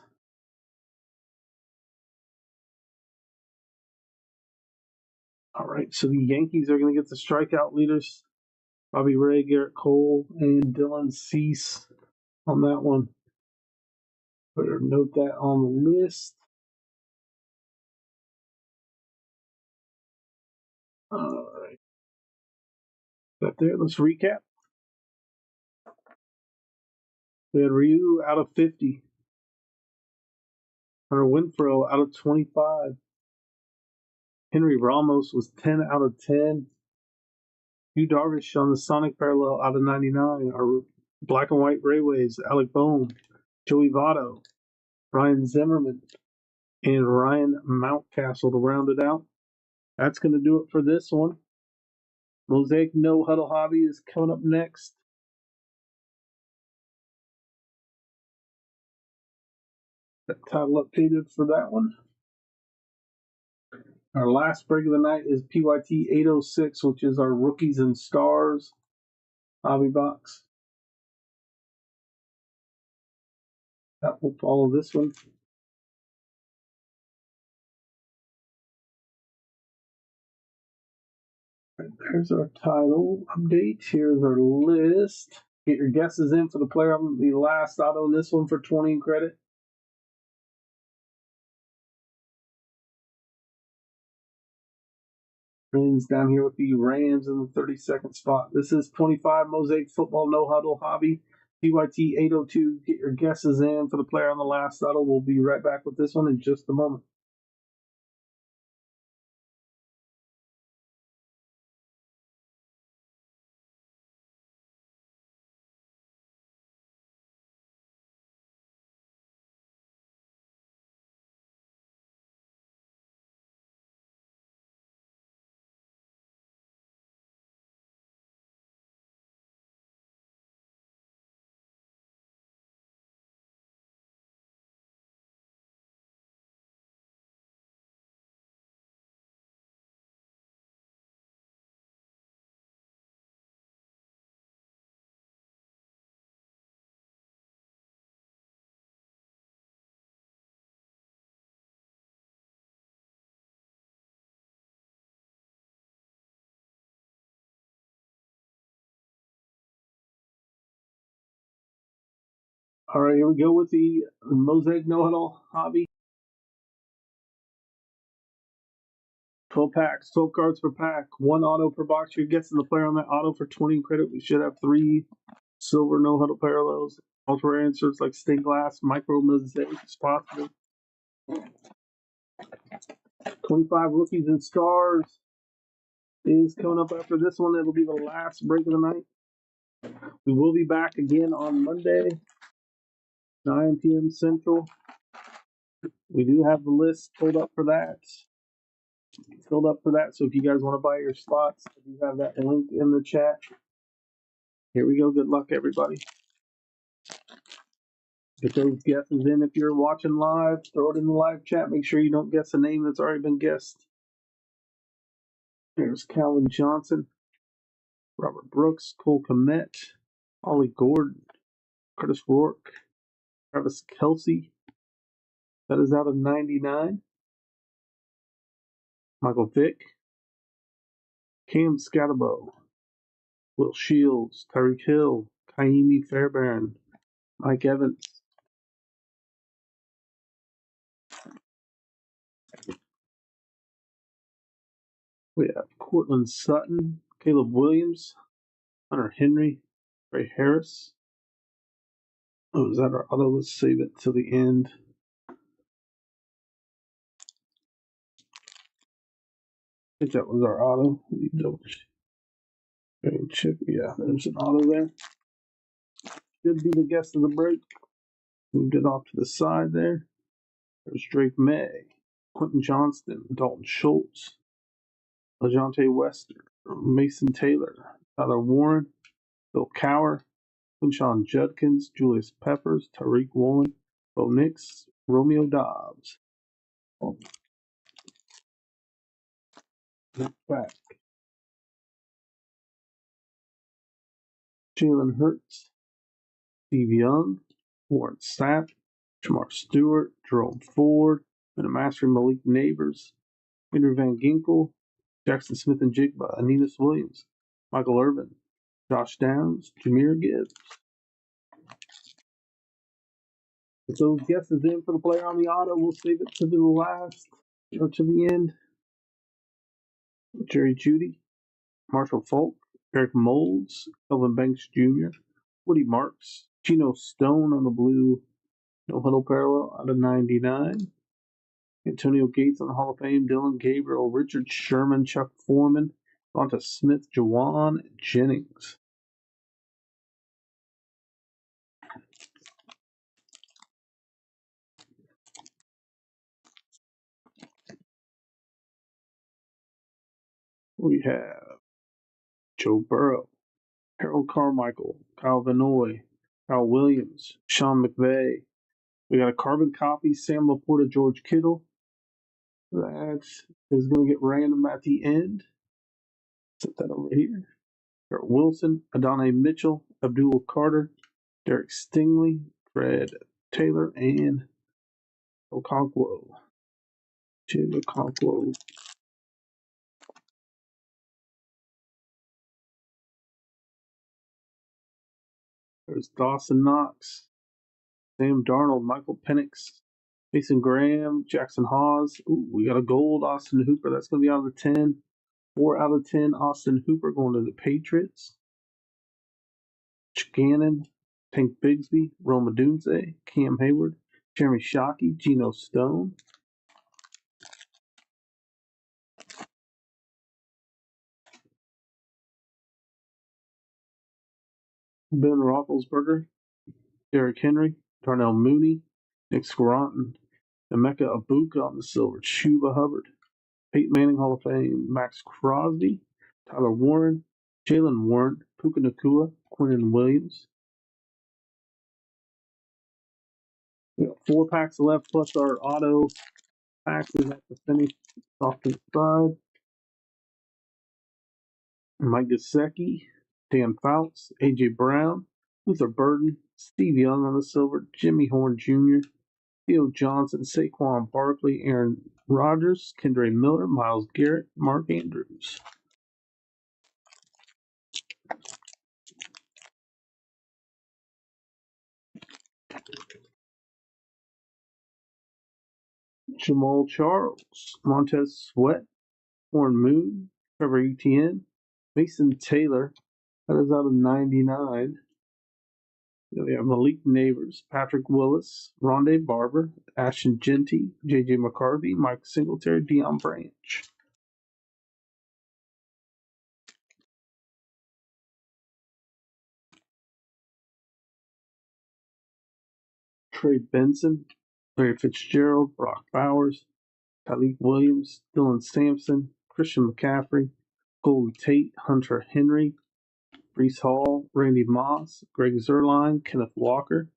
All right, so the Yankees are going to get the strikeout leaders. Bobby Ray, Garrett Cole, and Dylan Cease on that one. Better note that on the list. All right. That there. Let's recap. We had Ryu out of 50. Hunter Winfro out of 25. Henry Ramos was 10 out of 10. Yu Darvish on the Sonic Parallel out of 99. Our Black and White Rayways, Alec Bohm, Joey Votto, Ryan Zimmerman, and Ryan Mountcastle to round it out. That's going to do it for this one. Mosaic No Huddle Hobby is coming up next. That title updated for that one. Our last break of the night is PYT 806, which is our Rookies and Stars hobby box. That will follow this one. Right, there's our title update. Here's our list. Get your guesses in for the player on the last auto. This one for 20 credit. Friends down here with the Rams in the 32nd spot. This is 25 Mosaic Football No Huddle Hobby. PYT 802. Get your guesses in for the player on the last auto. We'll be right back with this one in just a moment. All right, here we go with the Mosaic No Huddle Hobby. 12 packs, 12 cards per pack, 1 auto per box. You're guessing the player on that auto for 20 credit. We should have 3 silver No Huddle parallels. Ultra answers like stained glass, micro mosaic is possible. 25 rookies and stars is coming up after this one. It'll be the last break of the night. We will be back again on Monday, 9 p.m. Central. We do have the list filled up for that. So if you guys want to buy your spots, I do have that link in the chat. Here we go. Good luck, everybody. Get those guesses in. If you're watching live, throw it in the live chat. Make sure you don't guess a name that's already been guessed. There's Calvin Johnson, Robert Brooks, Cole Kmet, Ollie Gordon, Curtis Rourke, Travis Kelce. That is out of 99. Michael Vick, Cam Scatterbo, Will Shields, Tyreek Hill, Kaimi Fairbairn, Mike Evans. We have Cortland Sutton, Caleb Williams, Hunter Henry, Ray Harris. Oh, is that our auto? Let's save it to the end. I think that was our auto. Check. Yeah, there's an auto there. Should be the guest of the break. Moved it off to the side there. There's Drake May, Quentin Johnston, Dalton Schultz, LaJohntay Wester, Mason Taylor, Tyler Warren, Bill Cower, Quinshon Judkins, Julius Peppers, Tariq Woolen, Bo Nix, Romeo Dobbs. Back. Jalen Hurts, Steve Young, Warren Sapp, Jamar Stewart, Jerome Ford, Master Malik Neighbors, Peter Van Ginkel, Jackson Smith and Jigba, Anenas Williams, Michael Irvin, Josh Downs, Jameer Gibbs. Get those guesses in for the player on the auto. We'll save it to the last or to the end. Jerry Jeudy, Marshall Falk, Eric Moulds, Kelvin Banks Jr., Woody Marks, Geno Stone on the blue no huddle parallel out of 99. Antonio Gates on the Hall of Fame, Dylan Gabriel, Richard Sherman, Chuck Foreman, Vonta Smith, Jawan Jennings. We have Joe Burrow, Harold Carmichael, Kyle Vanoy, Kyle Williams, Sean McVay. We got a carbon copy, Sam Laporta, George Kittle. That is going to get random at the end. Set that over here. Garrett Wilson, Adonai Mitchell, Abdul Carter, Derek Stingley, Fred Taylor, and Okonkwo. Jim Okonkwo. There's Dawson Knox, Sam Darnold, Michael Penix, Mason Graham, Jackson Hawes. Ooh, we got a gold Austin Hooper. That's going to be out of 10. 4 out of 10. Austin Hooper going to the Patriots. Gannon, Tank Bigsby, Roma Dunze, Cam Hayward, Jeremy Shockey, Geno Stone. Ben Roethlisberger, Derrick Henry, Darnell Mooney, Nick Scoranton, Emeka Abuka on the silver, Chuba Hubbard, Peyton Manning Hall of Fame, Max Crosby, Tyler Warren, Jalen Warren, Puka Nacua, Quinnen Williams. We got 4 packs left plus our auto packs we have to finish off to the side. Mike Gesicki, Dan Fouts, A.J. Brown, Luther Burden, Steve Young on the silver, Jimmy Horn Jr., Theo Johnson, Saquon Barkley, Aaron Rodgers, Kendre Miller, Myles Garrett, Mark Andrews. Jamal Charles, Montez Sweat, Warren Moon, Trevor Etienne, Mason Taylor. That is out of 99. Then we have Malik Neighbors, Patrick Willis, Rondé Barber, Ashton Genty, J.J. McCarthy, Mike Singletary, Deion Branch. Trey Benson, Larry Fitzgerald, Brock Bowers, Tyleek Williams, Dylan Sampson, Christian McCaffrey, Golden Tate, Hunter Henry, Breece Hall, Randy Moss, Greg Zuerlein, Kenneth Walker.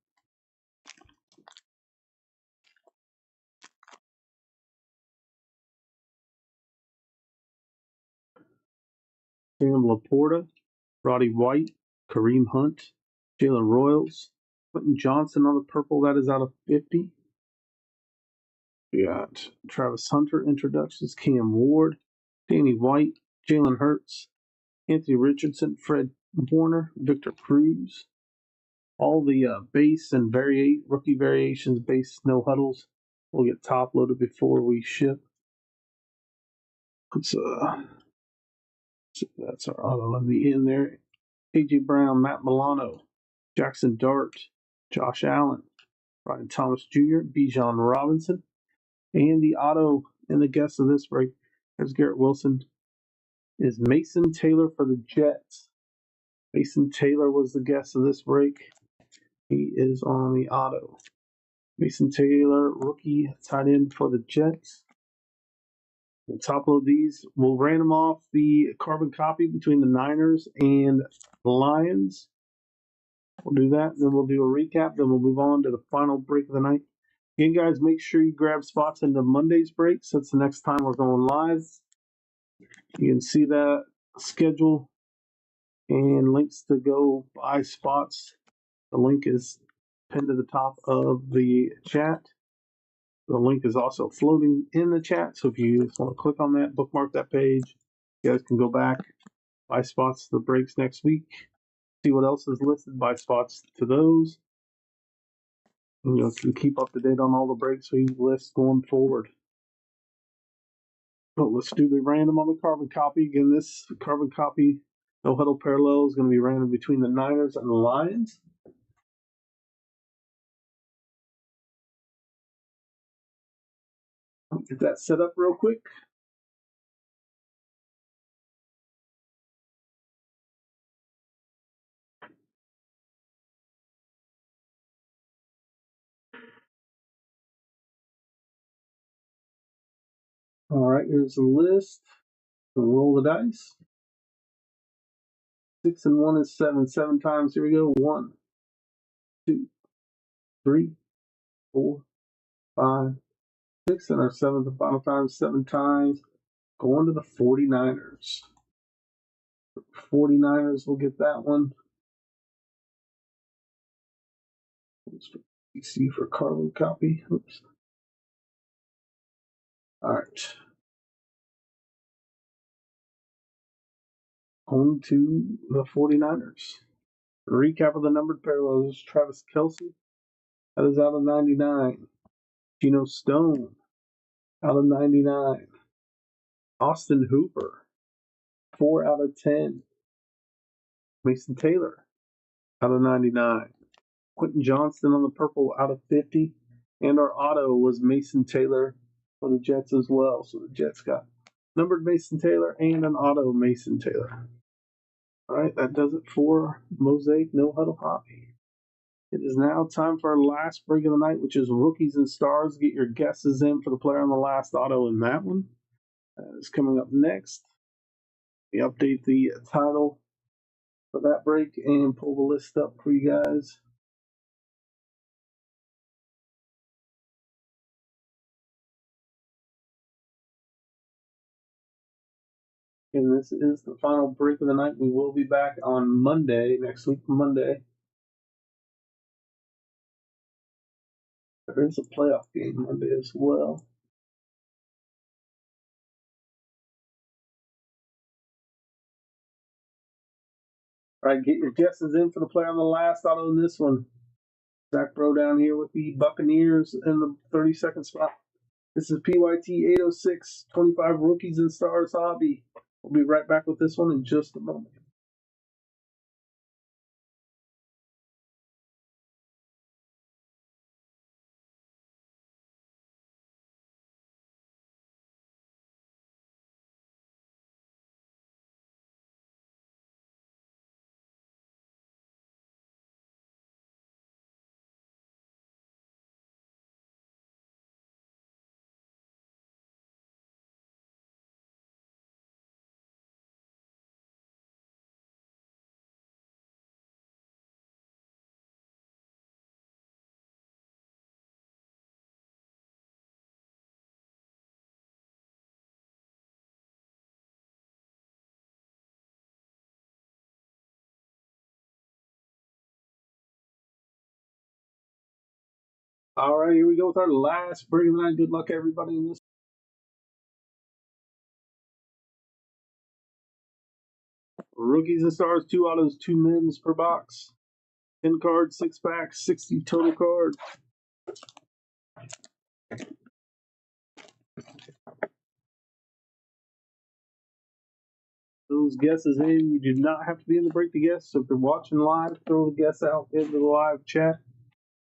Sam Laporta, Roddy White, Kareem Hunt, Jalen Royals, Quentin Johnson on the purple. That is out of 50. We got Travis Hunter introductions, Cam Ward, Danny White, Jalen Hurts, Anthony Richardson, Fred Warner, Victor Cruz. All the base and rookie variations, base no huddles will get top loaded before we ship. That's our auto in the end there. A.J. Brown, Matt Milano, Jackson Dart, Josh Allen, Ryan Thomas Jr., Bijan Robinson, and the auto and the guest of this break, as Garrett Wilson, is Mason Taylor for the Jets. Mason Taylor was the guest of this break. He is on the auto. Mason Taylor, rookie tight end for the Jets. We'll top load these. We'll random off the carbon copy between the Niners and the Lions. We'll do that, then we'll do a recap, then we'll move on to the final break of the night. Again, guys, make sure you grab spots into Monday's breaks. That's the next time we're going live. You can see that schedule and links to go buy spots. The link is pinned to the top of the chat. The link is also floating in the chat, so if you just want to click on that, bookmark that page, you guys can go back, buy spots to the breaks next week, see what else is listed, buy spots to those. And you can keep up to date on all the breaks we list going forward. But let's do the random on the carbon copy. Again, this carbon copy, no huddle parallel, is going to be random between the Niners and the Lions. I'll get that set up real quick. All right, here's the list. We'll roll the dice. 6 and 1 is 7. 7 times. Here we go. 1, 2, 3, 4, 5, 6. And our seventh and final time, 7 times. Going to the 49ers. 49ers will get that one. PC for carbon copy. Oops. All right. On to the 49ers. Recap of the numbered parallels. Travis Kelce. That is out of 99. Geno Stone. Out of 99. Austin Hooper. 4 out of 10. Mason Taylor. Out of 99. Quentin Johnston on the purple out of 50. And our auto was Mason Taylor for the Jets as well. So the Jets got numbered Mason Taylor and an auto Mason Taylor. All right, that does it for Mosaic No Huddle Hobby. It is now time for our last break of the night, which is Rookies and Stars. Get your guesses in for the player on the last auto in that one. That is coming up next. We update the title for that break and pull the list up for you guys. And this is the final break of the night. We will be back on Monday, next week, Monday. There is a playoff game Monday as well. All right, get your guesses in for the player on the last auto in this one. Zach Bro down here with the Buccaneers in the 32nd spot. This is PYT 806, 25 Rookies and Stars Hobby. We'll be right back with this one in just a moment. All right, here we go with our last break of the night. Good luck, everybody, in this. Rookies and stars, 2 autos, 2 men's per box. 10 cards, 6 packs, 60 total cards. Those guesses in. You do not have to be in the break to guess. So if you're watching live, throw the guess out into the live chat.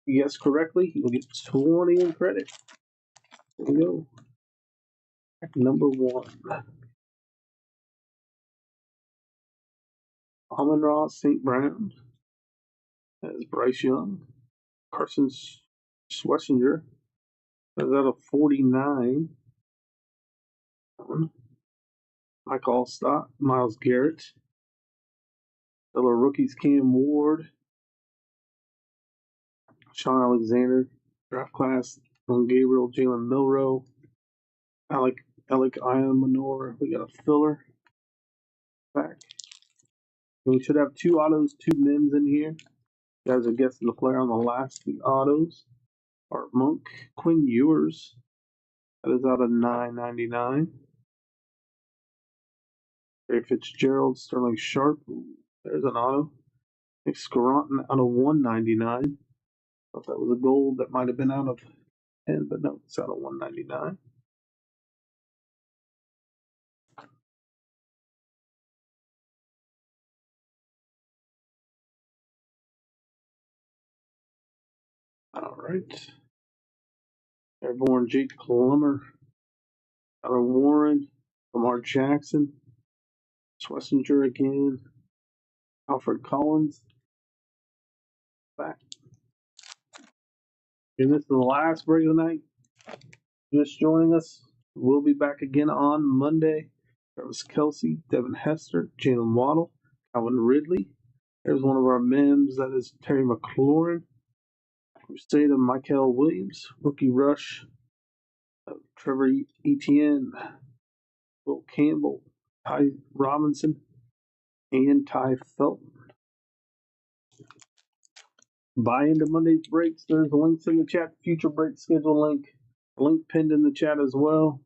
If you guess correctly, you'll get 20 in credit. Here we go. Number 1. Amon-Ra St. Brown. That is Bryce Young. Carson Schlesinger. That's out of 49. Mike Allstott. Myles Garrett. Fellow rookies Cam Ward. Sean Alexander. Draft class from Gabriel, Jalen Milroe. Alec Iron. We got a filler pack. And we should have 2 autos, 2 men's in here. You guys are guessing the player on the last 2 autos. Art Monk, Quinn Ewers. That is out of 9.99. Ray Fitzgerald, Sterling Sharp. There's an auto. Nick Scaronton out of 1.99. Thought that was a gold that might have been out of 10, but no, it's out of 1.99. All right. Airborne Jake Plummer. Out of Warren. Lamar Jackson. Schlesinger again. Alfred Collins. Back. And this is the last break of the night. Just joining us. We'll be back again on Monday. Travis Kelce, Devin Hester, Jalen Waddle, Calvin Ridley. There's one of our memes. That is Terry McLaurin. Crusade of Michael Williams. Rookie Rush. Trevor Etienne. Will Campbell. Ty Robinson. And Ty Felton. Buy into Monday's breaks. There's links in the chat. Future break schedule link. Link pinned in the chat as well.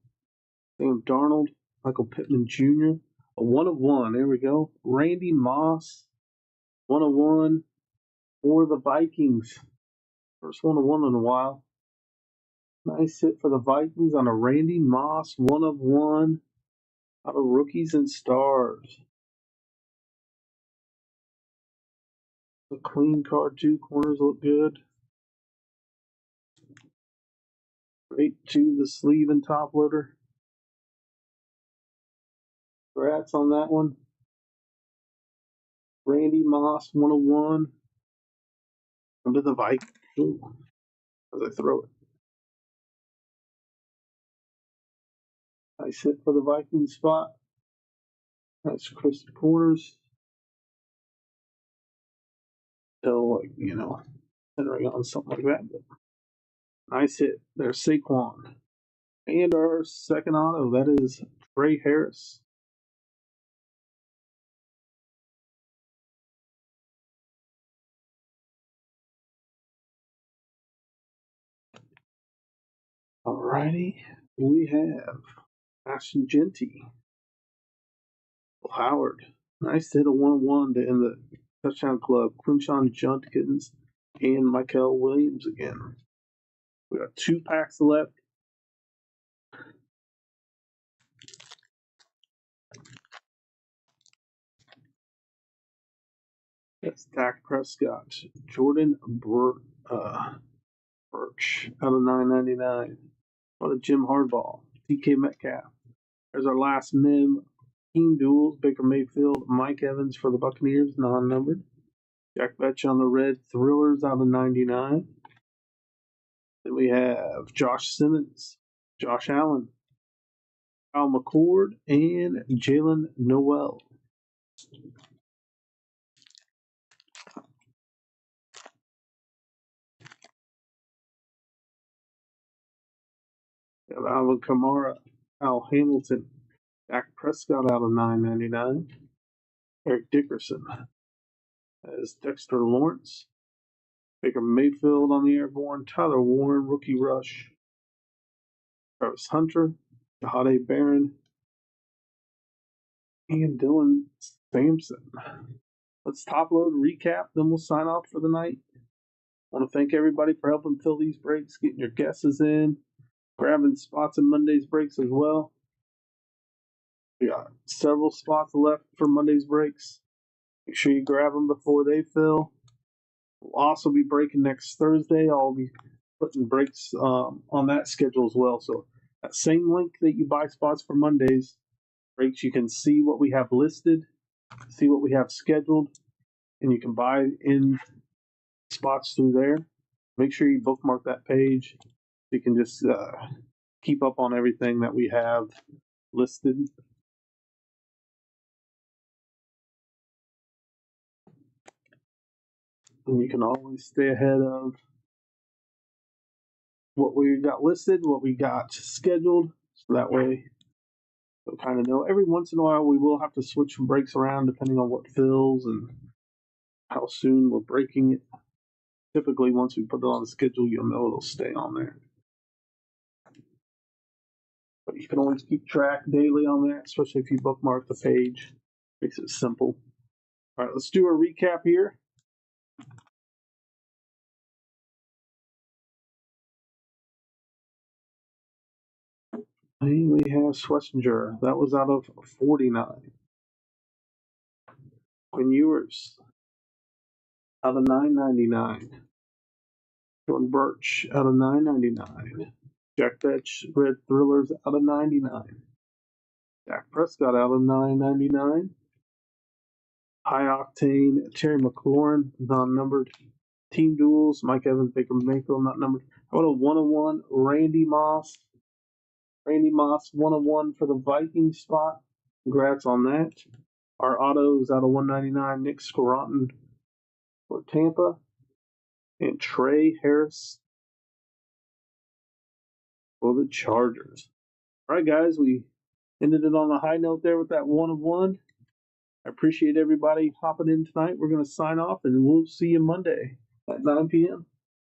Sam Darnold. Michael Pittman Jr. A 1 of 1. There we go. Randy Moss. 1 of 1 for the Vikings. First 1 of 1 in a while. Nice hit for the Vikings on a Randy Moss 1 of 1 out of rookies and stars. A clean card too. Corners look good. Right to the sleeve and top loader. Congrats on that one. Randy Moss 1 of 1 under the Vikings. Ooh, as I throw it. Nice hit for the Vikings spot. Nice crisp corners. Still, centering on something like that. But nice hit. There's Saquon. And our second auto, that is Trey Harris. Alrighty. We have Ashton Genty. Howard. Nice hit, a 1-1 to end the touchdown club. Quinshon Judkins and Michael Williams again. We got 2 packs left. That's Dak Prescott. Jordan Birch out of 9.99. What a Jim Hardball. DK Metcalf. There's our last mem. Team duels. Baker Mayfield, Mike Evans for the Buccaneers, non-numbered. Jack Vetch on the red thrillers out of 99. Then we have Josh Simmons, Josh Allen, Kyle McCord, and Jalen Noel. We have Alvin Kamara, Al Hamilton, Dak Prescott out of 9.99. Eric Dickerson as Dexter Lawrence. Baker Mayfield on the airborne. Tyler Warren, rookie rush. Travis Hunter, Jahade Barron, and Dylan Sampson. Let's top load, recap, then we'll sign off for the night. I want to thank everybody for helping fill these breaks, getting your guesses in, grabbing spots in Monday's breaks as well. We got several spots left for Monday's breaks. Make sure you grab them before they fill. We'll also be breaking next Thursday. I'll be putting breaks on that schedule as well. So that same link that you buy spots for Monday's breaks, you can see what we have listed, see what we have scheduled, and you can buy in spots through there. Make sure you bookmark that page so you can just keep up on everything that we have listed. And you can always stay ahead of what we got listed, what we got scheduled, so that way you'll kind of know. Every once in a while, we will have to switch some breaks around depending on what fills and how soon we're breaking it. Typically, once we put it on the schedule, you'll know it'll stay on there. But you can always keep track daily on that, especially if you bookmark the page. Makes it simple. All right, let's do a recap here. We have Schlesinger. That was out of 49. Quinn Ewers out of 999. Jordan Birch out of 999. Jack Betch, Red Thrillers out of 99. Dak Prescott out of 999. High Octane, Terry McLaurin, non-numbered. Team Duels, Mike Evans, Baker Mayfield, not numbered. How about a 101, Randy Moss? Randy Moss, 101 for the Viking spot. Congrats on that. Our autos out of 199, Nick Scranton for Tampa. And Trey Harris for the Chargers. All right, guys, we ended it on a high note there with that 1 of 1. I appreciate everybody hopping in tonight. We're going to sign off, and we'll see you Monday at 9 p.m.